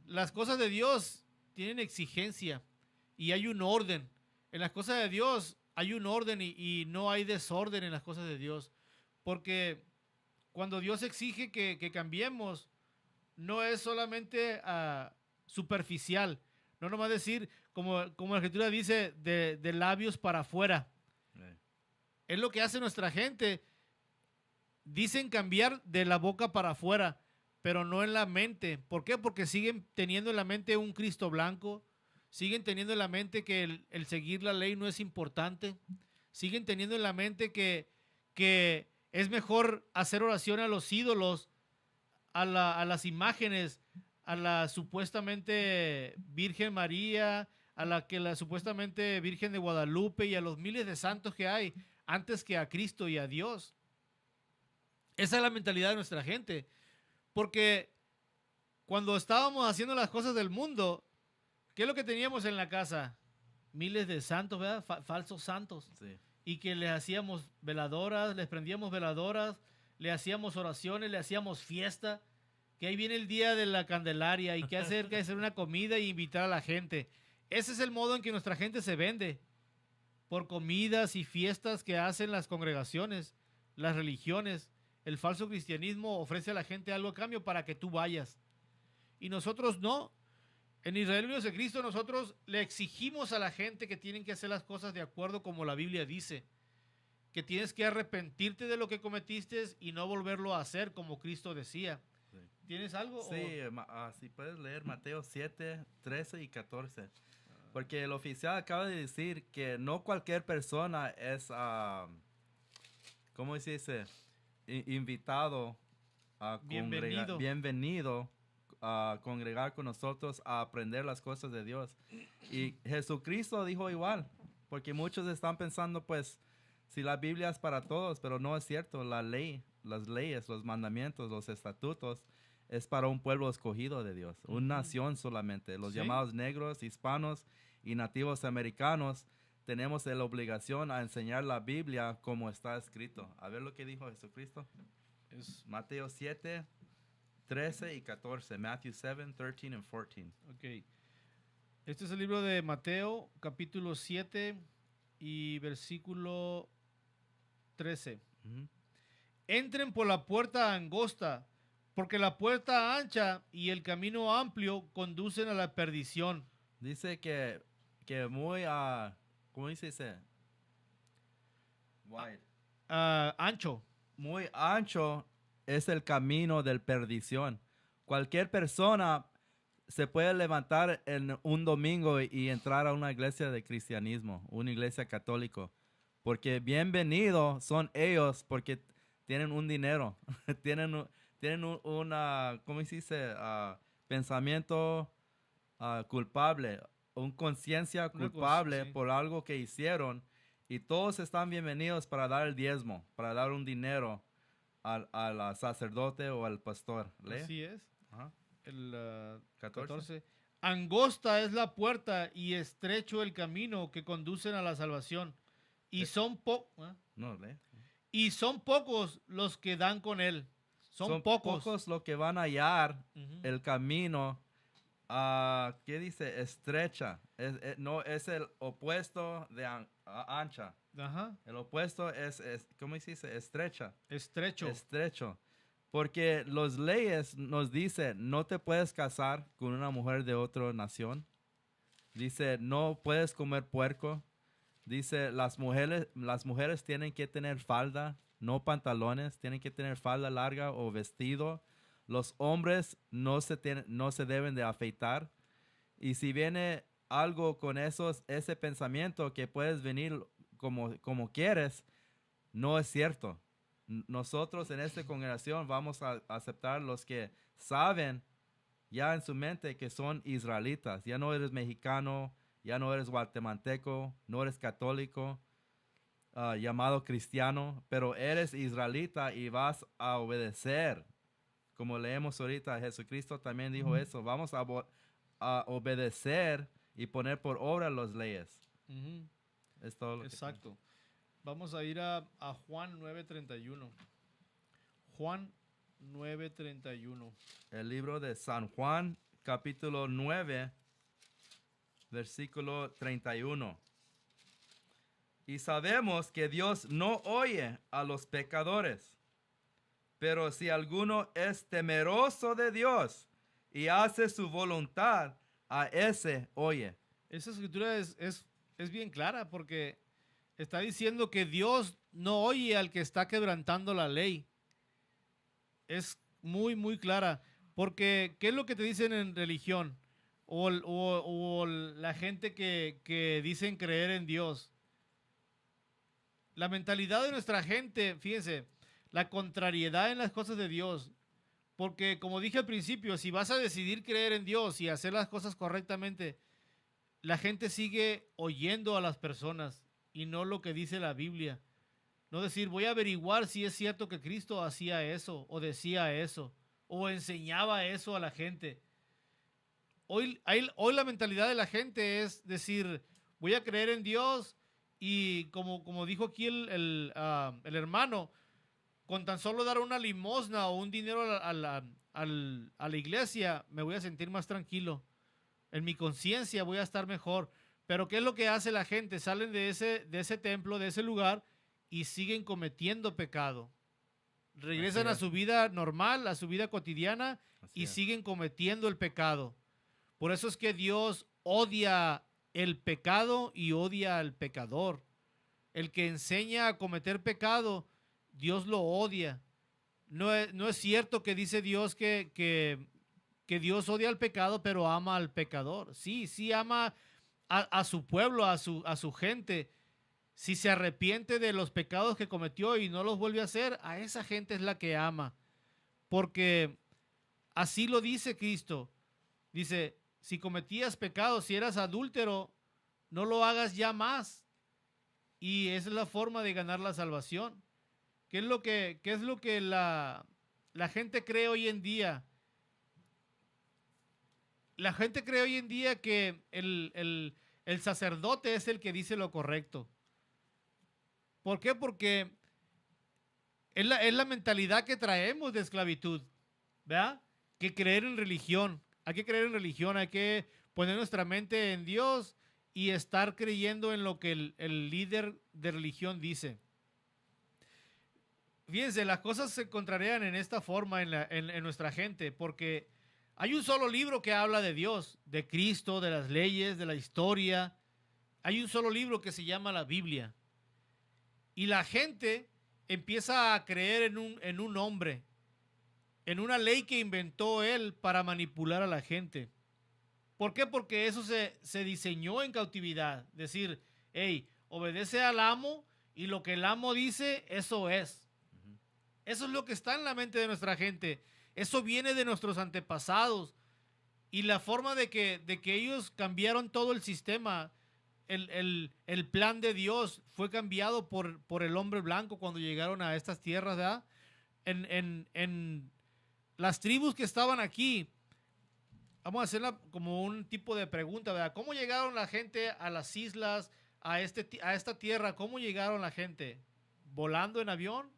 las cosas de Dios tienen exigencia y hay un orden. En las cosas de Dios hay un orden y no hay desorden en las cosas de Dios, porque cuando Dios exige que cambiemos, no es solamente superficial, no nomás decir, como la escritura dice, de labios para afuera. Eh, Es lo que hace nuestra gente. Dicen cambiar de la boca para afuera, pero no en la mente. ¿Por qué? Porque siguen teniendo en la mente un Cristo blanco, siguen teniendo en la mente que el seguir la ley no es importante, siguen teniendo en la mente que es mejor hacer oración a los ídolos, a las imágenes, a la supuestamente Virgen María, a la supuestamente Virgen de Guadalupe y a los miles de santos que hay antes que a Cristo y a Dios. Esa es la mentalidad de nuestra gente. Porque cuando estábamos haciendo las cosas del mundo, ¿qué es lo que teníamos en la casa? Miles de santos, ¿verdad? Falsos santos. sí. Y que les hacíamos veladoras, les prendíamos veladoras, le hacíamos oraciones, le hacíamos fiesta. Que ahí viene el día de la Candelaria y que hacer una comida y invitar a la gente. Ese es el modo en que nuestra gente se vende. Por comidas y fiestas que hacen las congregaciones, las religiones. El falso cristianismo ofrece a la gente algo a cambio para que tú vayas. Y nosotros no. En Israel Unidos de Cristo nosotros le exigimos a la gente que tienen que hacer las cosas de acuerdo como la Biblia dice. Que tienes que arrepentirte de lo que cometiste y no volverlo a hacer como Cristo decía. Sí. ¿Tienes algo? Sí, si puedes leer Mateo 7, 13 y 14. Porque el oficial acaba de decir que no cualquier persona es, ¿cómo se dice? Invitado a Bienvenido. bienvenido a congregar con nosotros a aprender las cosas de Dios. Y Jesucristo dijo igual, porque muchos están pensando, pues, si la Biblia es para todos, pero no es cierto. La ley, las leyes, los mandamientos, los estatutos, es para un pueblo escogido de Dios, una nación solamente. Los Sí. llamados negros, hispanos y nativos americanos tenemos la obligación a enseñar la Biblia como está escrito. A ver lo que dijo Jesucristo. Es, Mateo 7, 13 y 14. Matthew 7, 13 and 14. ok. Este es el libro de Mateo, capítulo 7 y versículo 13. Ujú. Entren por la puerta angosta, porque la puerta ancha y el camino amplio conducen a la perdición. Dice que muy, ¿cómo dice? Wide. Ancho. Muy ancho es el camino de perdición. Cualquier persona se puede levantar en un domingo y entrar a una iglesia de cristianismo, una iglesia católica, porque bienvenidos son ellos porque tienen un dinero, tienen una, ¿cómo se dice? Pensamiento culpable, una conciencia culpable sí. por algo que hicieron, y todos están bienvenidos para dar el diezmo, para dar un dinero al sacerdote o al pastor. ¿Lee? Así es. Ajá. El 14. 14. Angosta es la puerta y estrecho el camino que conducen a la salvación. Y No, lee. y son pocos los que dan con él. Son pocos. los que van a hallar Ujú. el camino. ¿Qué dice? Estrecha. No, es el opuesto de ancha. Ajá. El opuesto es, ¿cómo se dice? Estrecha. Estrecho. Estrecho. Porque las leyes nos dicen, no te puedes casar con una mujer de otra nación. Dice, no puedes comer puerco. Dice, las mujeres tienen que tener falda, no pantalones, tienen que tener falda larga o vestido. Los hombres no se deben de afeitar. Y si viene algo con ese pensamiento que puedes venir como quieres, no es cierto. Nosotros en esta congregación vamos a aceptar los que saben ya en su mente que son israelitas. Ya no eres mexicano, ya no eres guatemalteco, no eres católico, llamado cristiano, pero eres israelita y vas a obedecer. Como leemos ahorita, Jesucristo también dijo eso. Vamos a obedecer y poner por obra las leyes. Ujú. Es todo lo Exacto. Vamos a ir a Juan 9:31. Juan 9:31. El libro de San Juan, capítulo 9, versículo 31. Y sabemos que Dios no oye a los pecadores, pero si alguno es temeroso de Dios y hace su voluntad, a ese oye. Esa escritura es bien clara porque está diciendo que Dios no oye al que está quebrantando la ley. Es muy, muy clara. Porque, ¿qué es lo que te dicen en religión? O la gente que dicen creer en Dios. La mentalidad de nuestra gente, fíjense, la contrariedad en las cosas de Dios. Porque, como dije al principio, si vas a decidir creer en Dios y hacer las cosas correctamente, la gente sigue oyendo a las personas y no lo que dice la Biblia. No decir, voy a averiguar si es cierto que Cristo hacía eso, o decía eso, o enseñaba eso a la gente. Hoy la mentalidad de la gente es decir, voy a creer en Dios y como dijo aquí el hermano, con tan solo dar una limosna o un dinero a la iglesia, me voy a sentir más tranquilo. En mi conciencia voy a estar mejor. Pero ¿qué es lo que hace la gente? Salen de ese templo, de ese lugar, y siguen cometiendo pecado. Regresan a su vida normal, a su vida cotidiana, y siguen cometiendo el pecado. Por eso es que Dios odia el pecado y odia al pecador. El que enseña a cometer pecado, Dios lo odia. No es cierto que dice Dios que Dios odia al pecado, pero ama al pecador. Sí ama a su pueblo, a su gente. Si se arrepiente de los pecados que cometió y no los vuelve a hacer, a esa gente es la que ama. Porque así lo dice Cristo. Dice, si cometías pecados, si eras adúltero, no lo hagas ya más. Y esa es la forma de ganar la salvación. ¿Qué es lo que la gente cree hoy en día? La gente cree hoy en día que el sacerdote es el que dice lo correcto. ¿Por qué? Porque es la mentalidad que traemos de esclavitud, ¿verdad? Que creer en religión. Hay que creer en religión, hay que poner nuestra mente en Dios y estar creyendo en lo que el líder de religión dice. Fíjense, las cosas se contrarían en esta forma en nuestra gente, porque hay un solo libro que habla de Dios, de Cristo, de las leyes, de la historia. Hay un solo libro que se llama la Biblia. Y la gente empieza a creer en un hombre, en una ley que inventó él para manipular a la gente. ¿Por qué? Porque eso se diseñó en cautividad. Decir, hey, obedece al amo y lo que el amo dice, eso es. Eso es lo que está en la mente de nuestra gente. Eso viene de nuestros antepasados. Y la forma de que ellos cambiaron todo el sistema, el plan de Dios fue cambiado por el hombre blanco cuando llegaron a estas tierras, ¿verdad? En las tribus que estaban aquí, vamos a hacerla como un tipo de pregunta, ¿verdad? ¿Cómo llegaron la gente a las islas, a esta tierra? ¿Cómo llegaron la gente? ¿Volando en avión?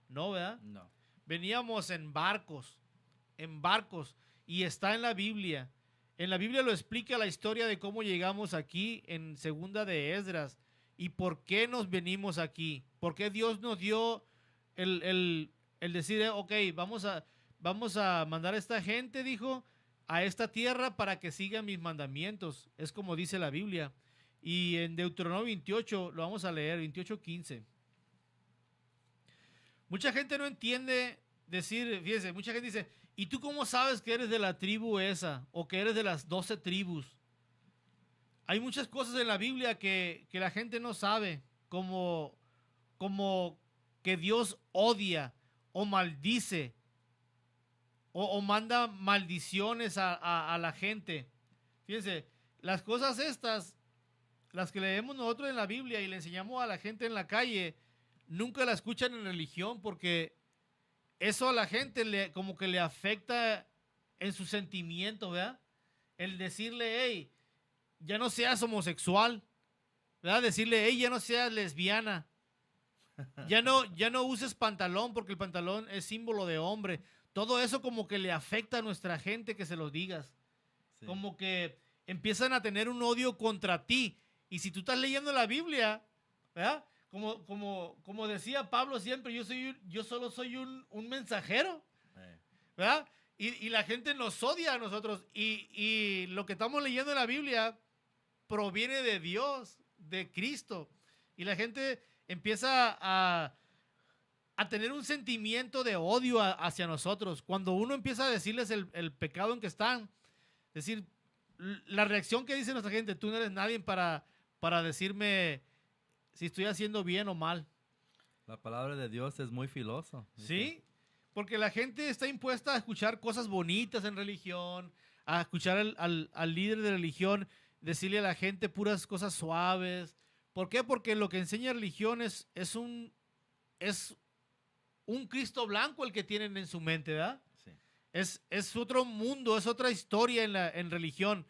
No, ¿verdad? No. Veníamos en barcos, y está en la Biblia. En la Biblia lo explica la historia de cómo llegamos aquí en Segunda de Esdras y por qué nos venimos aquí. Por qué Dios nos dio el decir, ok, vamos a mandar a esta gente, dijo, a esta tierra para que sigan mis mandamientos. Es como dice la Biblia. Y en Deuteronomio 28, lo vamos a leer, 28:15. Mucha gente no entiende decir, fíjense, mucha gente dice, ¿y tú cómo sabes que eres de la tribu esa? O que eres de las 12 tribus. Hay muchas cosas en la Biblia que la gente no sabe, como que Dios odia o maldice o manda maldiciones a la gente. Fíjense, las cosas estas, las que leemos nosotros en la Biblia y le enseñamos a la gente en la calle, nunca la escuchan en religión porque eso a la gente como que le afecta en sus sentimientos, ¿verdad? El decirle, hey, ya no seas homosexual, ¿verdad? Decirle, hey, ya no seas lesbiana. Ya no uses pantalón porque el pantalón es símbolo de hombre. Todo eso como que le afecta a nuestra gente que se los digas. Sí. Como que empiezan a tener un odio contra ti. Y si tú estás leyendo la Biblia, ¿verdad? Como decía Pablo siempre, yo solo soy un mensajero, ¿verdad? Y la gente nos odia a nosotros. Y lo que estamos leyendo en la Biblia proviene de Dios, de Cristo. Y la gente empieza a tener un sentimiento de odio hacia nosotros. Cuando uno empieza a decirles el pecado en que están, decir, la reacción que dice nuestra gente, tú no eres nadie para decirme si estoy haciendo bien o mal. La palabra de Dios es muy filoso. Sí, porque la gente está impuesta a escuchar cosas bonitas en religión, a escuchar al líder de religión decirle a la gente puras cosas suaves. ¿Por qué? Porque lo que enseña religión es un Cristo blanco el que tienen en su mente, ¿verdad? Sí. Es otro mundo, es otra historia en religión.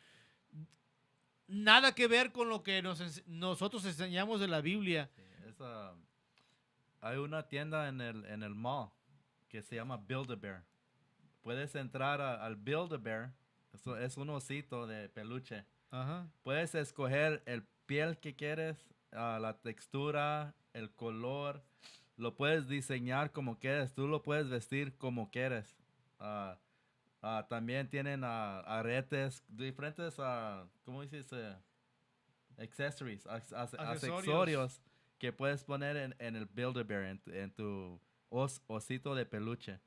Nada que ver con lo que nosotros enseñamos de la Biblia. Sí, hay una tienda en el mall que se llama Build-A-Bear. Puedes entrar al Build-A-Bear. Eso es un osito de peluche. Ajá. Puedes escoger el piel que quieres, la textura, el color. Lo puedes diseñar como quieres. Tú lo puedes vestir como quieres. También tienen aretes, diferentes, ¿cómo dices? Accesorios que puedes poner en el Build-A-Bear, en tu osito de peluche.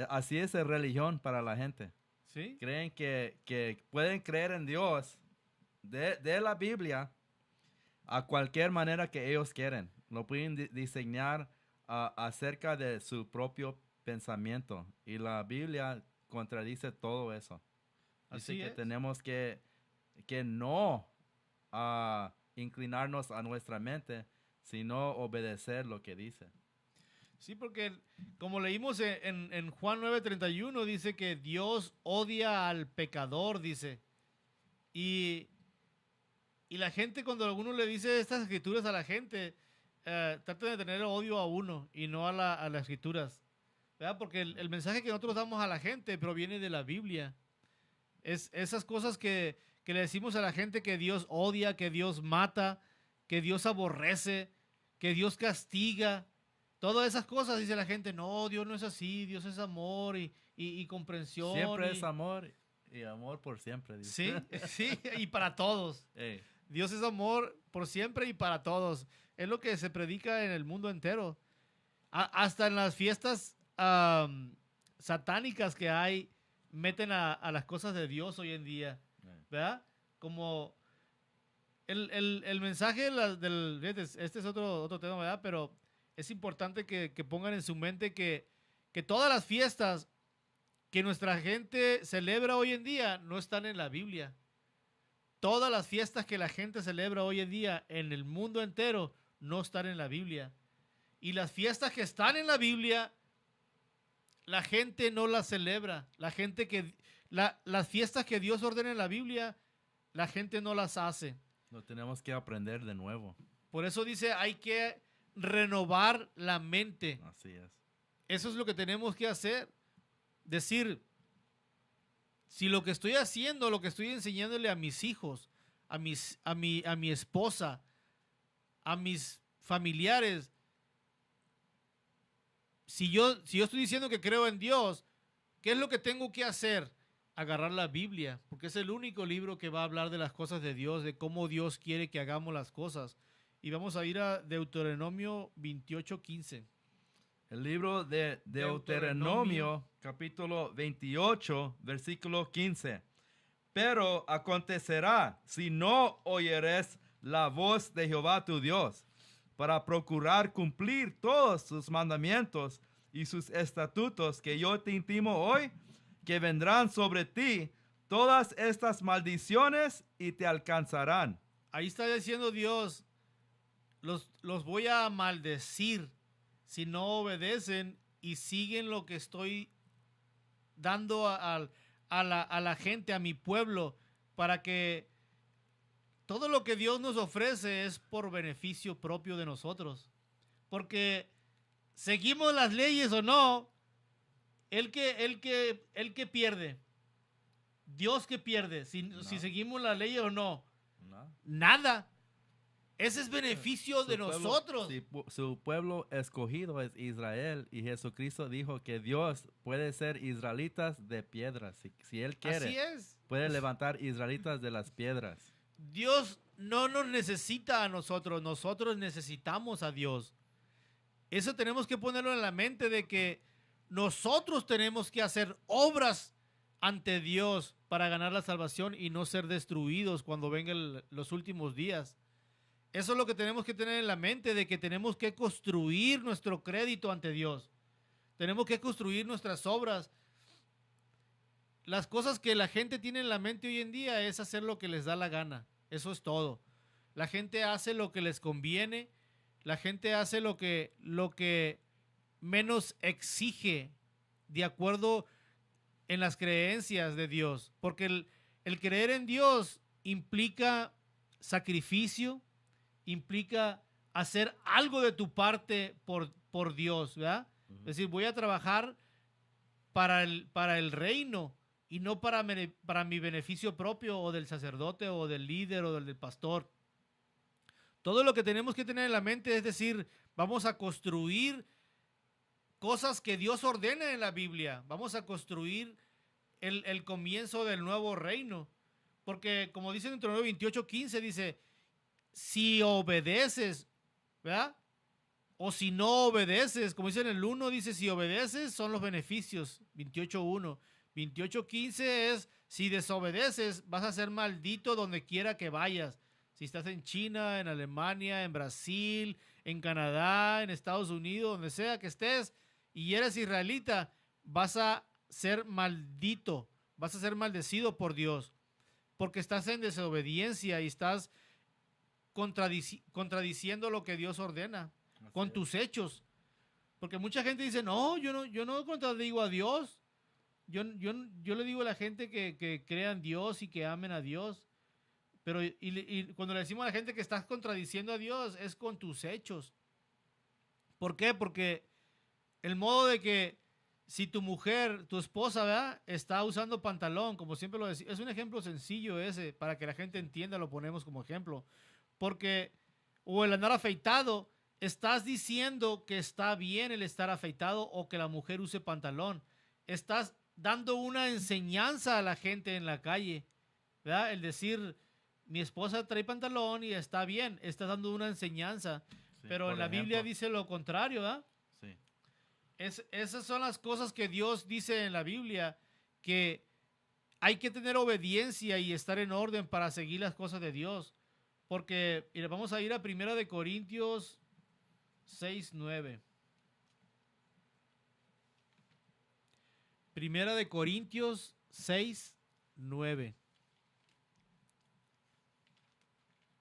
Así es la religión para la gente. ¿Sí? Creen que pueden creer en Dios de la Biblia a cualquier manera que ellos quieren. Lo pueden diseñar acerca de su propio pensamiento. Y la Biblia contradice todo eso. Dice Así que es. tenemos que no inclinarnos a nuestra mente, sino obedecer lo que dice. Sí, porque como leímos en Juan 9:31, dice que Dios odia al pecador, dice. Y la gente, cuando uno le dice estas escrituras a la gente, trata de tener odio a uno y no a las escrituras. ¿Verdad? Porque el mensaje que nosotros damos a la gente proviene de la Biblia. Es esas cosas que le decimos a la gente que Dios odia, que Dios mata, que Dios aborrece, que Dios castiga. Todas esas cosas dice la gente, no, Dios no es así, Dios es amor y comprensión. Siempre es amor y amor por siempre. Dice. Sí, sí, y para todos. Hey. Dios es amor por siempre y para todos. Es lo que se predica en el mundo entero. Hasta en las fiestas satánicas que hay, meten a las cosas de Dios hoy en día, ¿verdad? Como el mensaje este es otro tema, ¿verdad? Pero es importante que pongan en su mente que todas las fiestas que nuestra gente celebra hoy en día no están en la Biblia. Todas las fiestas que la gente celebra hoy en día en el mundo entero no están en la Biblia. Y las fiestas que están en la Biblia, la gente no las celebra. Las fiestas que Dios ordena en la Biblia, la gente no las hace. Lo tenemos que aprender de nuevo. Por eso dice, hay que renovar la mente. Así es. Eso es lo que tenemos que hacer. Decir, si lo que estoy haciendo, lo que estoy enseñándole a mis hijos, a mi esposa, a mis familiares, si yo estoy diciendo que creo en Dios, ¿qué es lo que tengo que hacer? Agarrar la Biblia, porque es el único libro que va a hablar de las cosas de Dios, de cómo Dios quiere que hagamos las cosas. Y vamos a ir a Deuteronomio 28:15. El libro de Deuteronomio, capítulo 28, versículo 15. Pero acontecerá, si no oyeres la voz de Jehová tu Dios, para procurar cumplir todos sus mandamientos y sus estatutos que yo te intimo hoy, que vendrán sobre ti todas estas maldiciones y te alcanzarán. Ahí está diciendo Dios, los voy a maldecir si no obedecen y siguen lo que estoy dando a la gente, a mi pueblo, para que todo lo que Dios nos ofrece es por beneficio propio de nosotros. porque seguimos las leyes o no, el que pierde, Dios que pierde, si seguimos la ley o no, nada. Ese es beneficio de nosotros. Su pueblo escogido es Israel y Jesucristo dijo que Dios puede ser israelitas de piedras. Si Él quiere, así es. Puede levantar israelitas de las piedras. Dios no nos necesita a nosotros, nosotros necesitamos a Dios. Eso tenemos que ponerlo en la mente de que nosotros tenemos que hacer obras ante Dios para ganar la salvación y no ser destruidos cuando vengan los últimos días. Eso es lo que tenemos que tener en la mente, de que tenemos que construir nuestro crédito ante Dios. Tenemos que construir nuestras obras. Las cosas que la gente tiene en la mente hoy en día es hacer lo que les da la gana. Eso es todo. La gente hace lo que les conviene. La gente hace lo que menos exige de acuerdo en las creencias de Dios. Porque el creer en Dios implica sacrificio, implica hacer algo de tu parte por Dios, ¿verdad? Es decir, voy a trabajar para el reino y no para mi beneficio propio o del sacerdote o del líder o del pastor. Todo lo que tenemos que tener en la mente es decir, vamos a construir cosas que Dios ordena en la Biblia. Vamos a construir el comienzo del nuevo reino. Porque como dice en Deuteronomio 28:15, dice, si obedeces, ¿verdad? O si no obedeces, como dice en el 1, dice, si obedeces son los beneficios, 28:1. 28:15 es, si desobedeces, vas a ser maldito donde quiera que vayas. Si estás en China, en Alemania, en Brasil, en Canadá, en Estados Unidos, donde sea que estés, y eres israelita, vas a ser maldito, vas a ser maldecido por Dios, porque estás en desobediencia y estás contradiciendo lo que Dios ordena con tus hechos. Porque mucha gente dice, no, yo no contradigo a Dios. Yo le digo a la gente que crean Dios y que amen a Dios. Pero y cuando le decimos a la gente que estás contradiciendo a Dios es con tus hechos. ¿Por qué? Porque el modo de que si tu mujer, tu esposa, ¿verdad?, está usando pantalón, como siempre lo decimos, es un ejemplo sencillo ese, para que la gente entienda, lo ponemos como ejemplo. Porque, o el andar afeitado, estás diciendo que está bien el estar afeitado o que la mujer use pantalón. Estás dando una enseñanza a la gente en la calle, ¿verdad? El decir, mi esposa trae pantalón y está bien, estás dando una enseñanza. Sí, pero en la Biblia dice lo contrario, ¿verdad? Sí. Esas son las cosas que Dios dice en la Biblia, que hay que tener obediencia y estar en orden para seguir las cosas de Dios. Porque vamos a ir a 1 Corintios 6:9. 1 Corintios 6:9.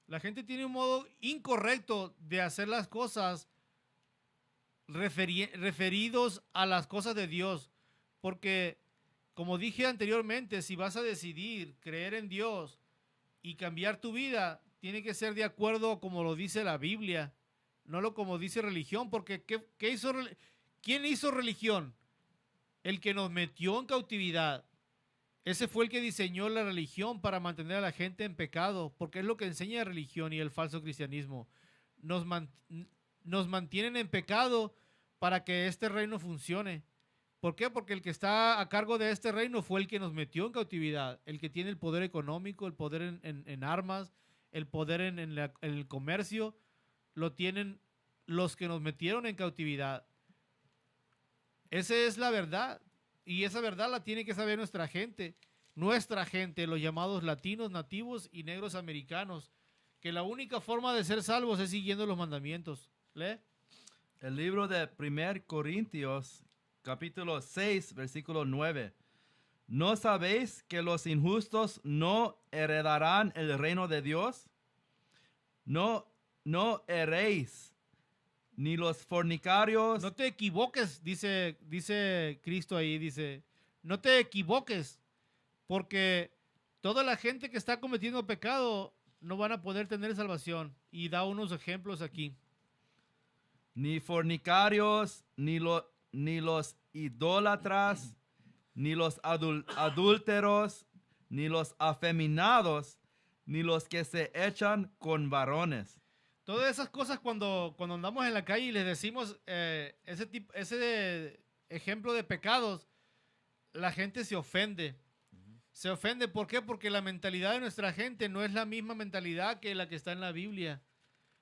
La gente tiene un modo incorrecto de hacer las cosas referidos a las cosas de Dios. Porque, como dije anteriormente, si vas a decidir creer en Dios y cambiar tu vida, tiene que ser de acuerdo como lo dice la Biblia, no lo como dice religión. Porque ¿quién hizo religión? El que nos metió en cautividad. Ese fue el que diseñó la religión para mantener a la gente en pecado, porque es lo que enseña la religión y el falso cristianismo. Nos mantienen en pecado para que este reino funcione. ¿Por qué? Porque el que está a cargo de este reino fue el que nos metió en cautividad, el que tiene el poder económico, el poder en armas, el poder en el comercio, lo tienen los que nos metieron en cautividad. Esa es la verdad. Y esa verdad la tiene que saber nuestra gente, los llamados latinos, nativos y negros americanos, que la única forma de ser salvos es siguiendo los mandamientos. ¿Lee? El libro de 1 Corintios, capítulo 6, versículo 9. ¿No sabéis que los injustos no heredarán el reino de Dios? No erréis, ni los fornicarios. No te equivoques, dice Cristo ahí, dice, no te equivoques, porque toda la gente que está cometiendo pecado no van a poder tener salvación. Y da unos ejemplos aquí. ni fornicarios, ni los idólatras, ni los adúlteros, ni los afeminados, ni los que se echan con varones. Todas esas cosas cuando andamos en la calle y les decimos ese ejemplo de pecados, la gente se ofende. Se ofende, ¿por qué? Porque la mentalidad de nuestra gente no es la misma mentalidad que la que está en la Biblia.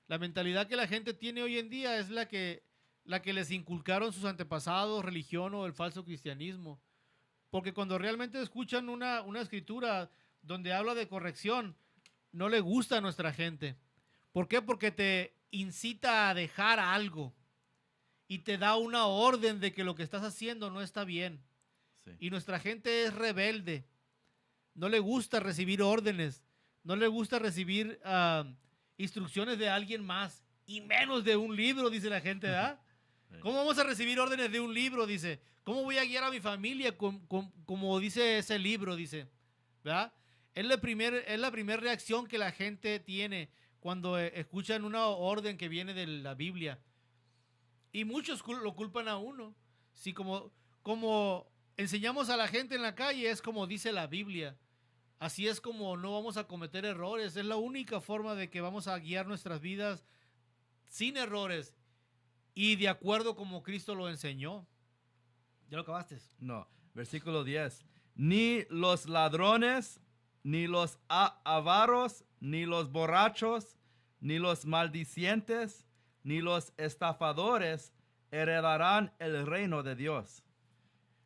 La mentalidad que la gente tiene hoy en día es la que les inculcaron sus antepasados, religión o el falso cristianismo. Porque cuando realmente escuchan una escritura donde habla de corrección, no le gusta a nuestra gente. ¿Por qué? Porque te incita a dejar algo y te da una orden de que lo que estás haciendo no está bien. Sí. Y nuestra gente es rebelde. No le gusta recibir órdenes. No le gusta recibir instrucciones de alguien más. Y menos de un libro, dice la gente, ¿verdad? Sí. ¿Cómo vamos a recibir órdenes de un libro? Dice. ¿Cómo voy a guiar a mi familia como dice ese libro? Dice. ¿Verdad? Es la primera reacción que la gente tiene cuando escuchan una orden que viene de la Biblia. Y muchos lo culpan a uno. Sí, como enseñamos a la gente en la calle, es como dice la Biblia. Así es como no vamos a cometer errores. Es la única forma de que vamos a guiar nuestras vidas sin errores y de acuerdo como Cristo lo enseñó. ¿Ya lo acabaste? No, versículo 10. Ni los ladrones, ni los avaros, ni los borrachos, ni los maldicientes, ni los estafadores heredarán el reino de Dios.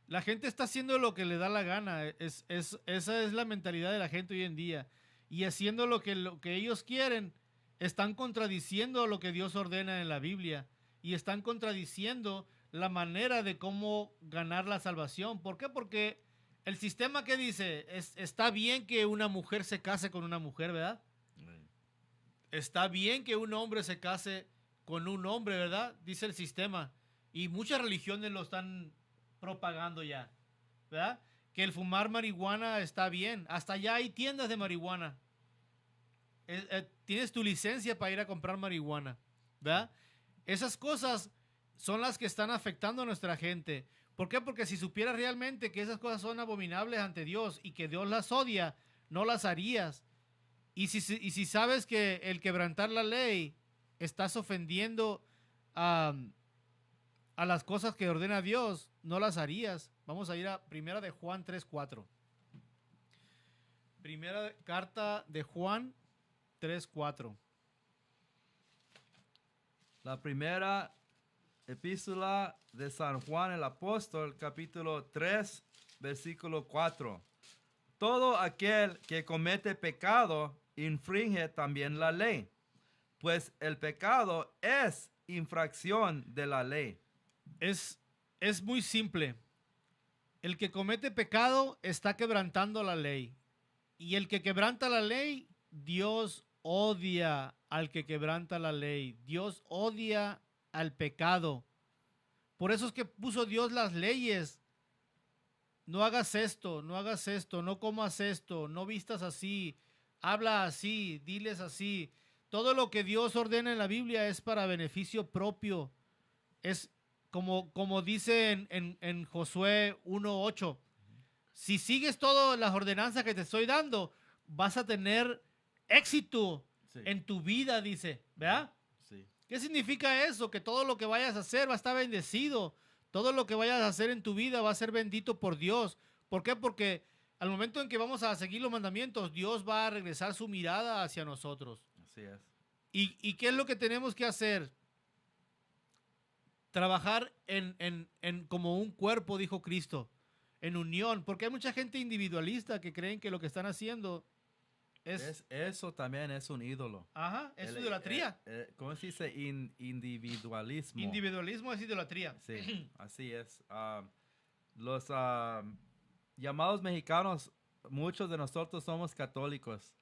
La gente está haciendo lo que le da la gana. Esa es la mentalidad de la gente hoy en día. Y haciendo lo que ellos quieren, están contradiciendo lo que Dios ordena en la Biblia. Y están contradiciendo la manera de cómo ganar la salvación. ¿Por qué? Porque el sistema que dice, está bien que una mujer se case con una mujer, ¿verdad? Está bien que un hombre se case con un hombre, ¿verdad? Dice el sistema. Y muchas religiones lo están propagando ya, ¿verdad? Que el fumar marihuana está bien. Hasta allá hay tiendas de marihuana. Tienes tu licencia para ir a comprar marihuana, ¿verdad? Esas cosas son las que están afectando a nuestra gente. ¿Por qué? Porque si supieras realmente que esas cosas son abominables ante Dios y que Dios las odia, no las harías. Y si sabes que el quebrantar la ley estás ofendiendo a las cosas que ordena Dios, no las harías. Vamos a ir a Primera de Juan 3:4. Primera carta de Juan 3:4. La primera epístola de San Juan el Apóstol, capítulo 3, versículo 4. Todo aquel que comete pecado infringe también la ley, pues el pecado es infracción de la ley. Es muy simple. El que comete pecado está quebrantando la ley. Y el que quebranta la ley, Dios odia al que quebranta la ley. Dios odia al pecado. Por eso es que puso Dios las leyes. No hagas esto, no hagas esto, no comas esto, no vistas así, habla así, diles así. Todo lo que Dios ordena en la Biblia es para beneficio propio. Es como dice en Josué 1:8. Si sigues todas las ordenanzas que te estoy dando, vas a tener éxito en tu vida, dice, ¿verdad? Sí. ¿Qué significa eso? Que todo lo que vayas a hacer va a estar bendecido. Todo lo que vayas a hacer en tu vida va a ser bendito por Dios. ¿Por qué? Porque al momento en que vamos a seguir los mandamientos, Dios va a regresar su mirada hacia nosotros. Así es. ¿Y qué es lo que tenemos que hacer? Trabajar en como un cuerpo, dijo Cristo, en unión. Porque hay mucha gente individualista que creen que lo que están haciendo eso también es un ídolo. Ajá, es idolatría. ¿Cómo se dice? Individualismo. Individualismo es idolatría. Sí, así es. Los llamados mexicanos, muchos de nosotros somos católicos.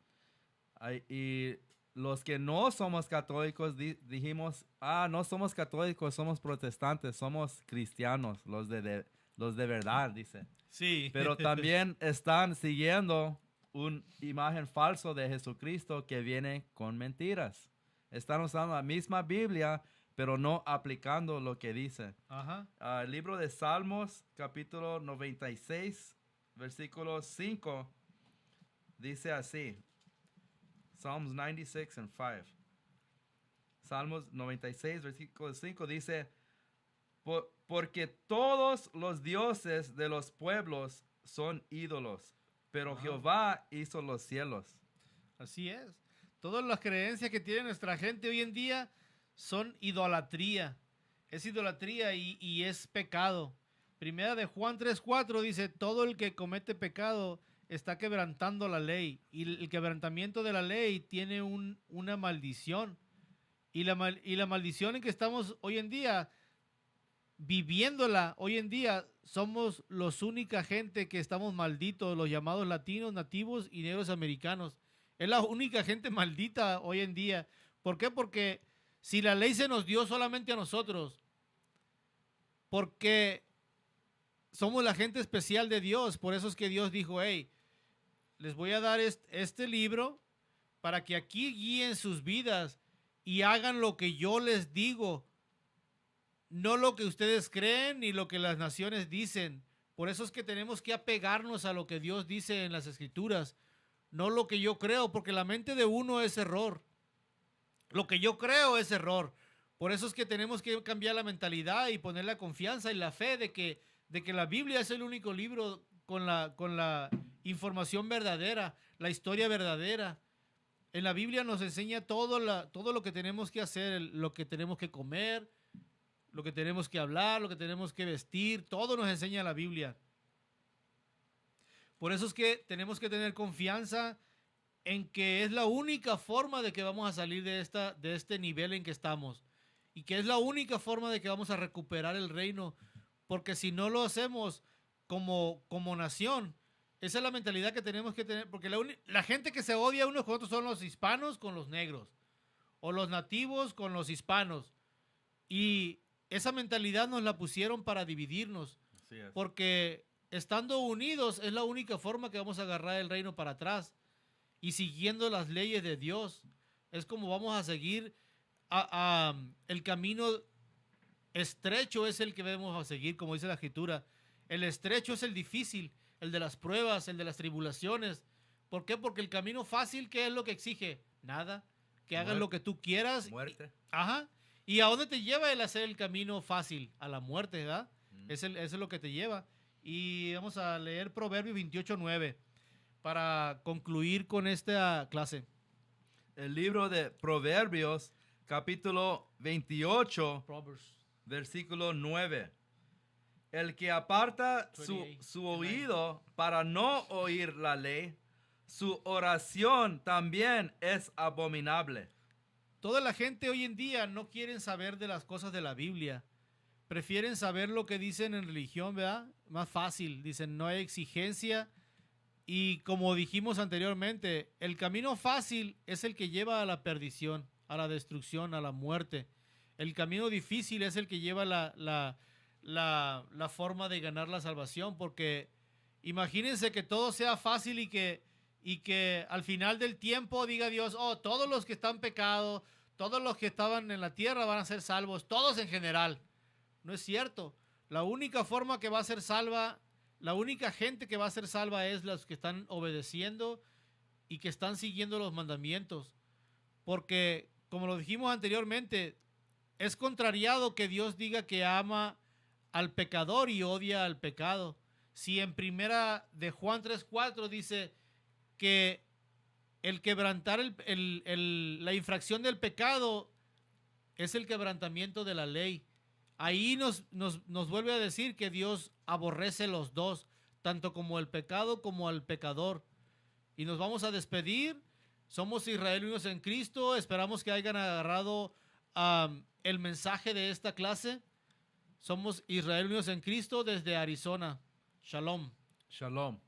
Y los que no somos católicos dijimos, no somos católicos, somos protestantes, somos cristianos, los de verdad, dice. Sí. Pero también están siguiendo una imagen falsa de Jesucristo que viene con mentiras. Están usando la misma Biblia, pero no aplicando lo que dice. Ajá. El libro de Salmos, capítulo 96, versículo 5, dice así. Psalms 96 and 5. Salmos 96, versículo 5 dice, porque todos los dioses de los pueblos son ídolos, pero Jehová hizo los cielos. Así es. Todas las creencias que tiene nuestra gente hoy en día son idolatría. Es idolatría y es pecado. Primera de Juan 3:4 dice, todo el que comete pecado está quebrantando la ley. Y el quebrantamiento de la ley tiene una maldición. Y la maldición en que estamos hoy en día, viviéndola hoy en día, somos los única gente que estamos malditos, los llamados latinos, nativos y negros americanos. Es la única gente maldita hoy en día. ¿Por qué? Porque si la ley se nos dio solamente a nosotros, porque somos la gente especial de Dios, por eso es que Dios dijo, hey, les voy a dar este libro para que aquí guíen sus vidas y hagan lo que yo les digo, no lo que ustedes creen ni lo que las naciones dicen. Por eso es que tenemos que apegarnos a lo que Dios dice en las Escrituras, no lo que yo creo, porque la mente de uno es error. Lo que yo creo es error. Por eso es que tenemos que cambiar la mentalidad y poner la confianza y la fe de que la Biblia es el único libro con la información verdadera, la historia verdadera. En la Biblia nos enseña todo lo que tenemos que hacer, lo que tenemos que comer, lo que tenemos que hablar, lo que tenemos que vestir, todo nos enseña la Biblia. Por eso es que tenemos que tener confianza en que es la única forma de que vamos a salir de este nivel en que estamos y que es la única forma de que vamos a recuperar el reino, porque si no lo hacemos como nación, esa es la mentalidad que tenemos que tener, porque la gente que se odia unos con otros son los hispanos con los negros o los nativos con los hispanos, y esa mentalidad nos la pusieron para dividirnos. Así es. Porque estando unidos es la única forma que vamos a agarrar el reino para atrás. Y siguiendo las leyes de Dios es como vamos a seguir el camino estrecho es el que debemos a seguir, como dice la Escritura. El estrecho es el difícil, el de las pruebas, el de las tribulaciones. ¿Por qué? Porque el camino fácil, ¿qué es lo que exige? Nada. Que hagas lo que tú quieras. Muerte. Ajá. ¿Y a dónde te lleva el hacer el camino fácil? A la muerte, ¿verdad? Eso es lo que te lleva. Y vamos a leer Proverbios 28:9 para concluir con esta clase. El libro de Proverbios, capítulo 28, Proverbs. versículo 9. El que aparta 28, su oído para no oír la ley, su oración también es abominable. Toda la gente hoy en día no quieren saber de las cosas de la Biblia. Prefieren saber lo que dicen en religión, ¿verdad? Más fácil. Dicen, no hay exigencia. Y como dijimos anteriormente, el camino fácil es el que lleva a la perdición, a la destrucción, a la muerte. El camino difícil es el que lleva la forma de ganar la salvación, porque imagínense que todo sea fácil y que al final del tiempo diga Dios, oh, todos los que están pecados, todos los que estaban en la tierra van a ser salvos, todos en general. No es cierto. La única forma que va a ser salva, la única gente que va a ser salva es los que están obedeciendo y que están siguiendo los mandamientos. Porque, como lo dijimos anteriormente, es contrariado que Dios diga que ama al pecador y odia al pecado. Si en primera de Juan 3:4 dice que el quebrantar la infracción del pecado es el quebrantamiento de la ley. Ahí nos vuelve a decir que Dios aborrece los dos, tanto como el pecado como al pecador. Y nos vamos a despedir. Somos Israel Unidos en Cristo. Esperamos que hayan agarrado el mensaje de esta clase. Somos Israel Unidos en Cristo desde Arizona. Shalom. Shalom.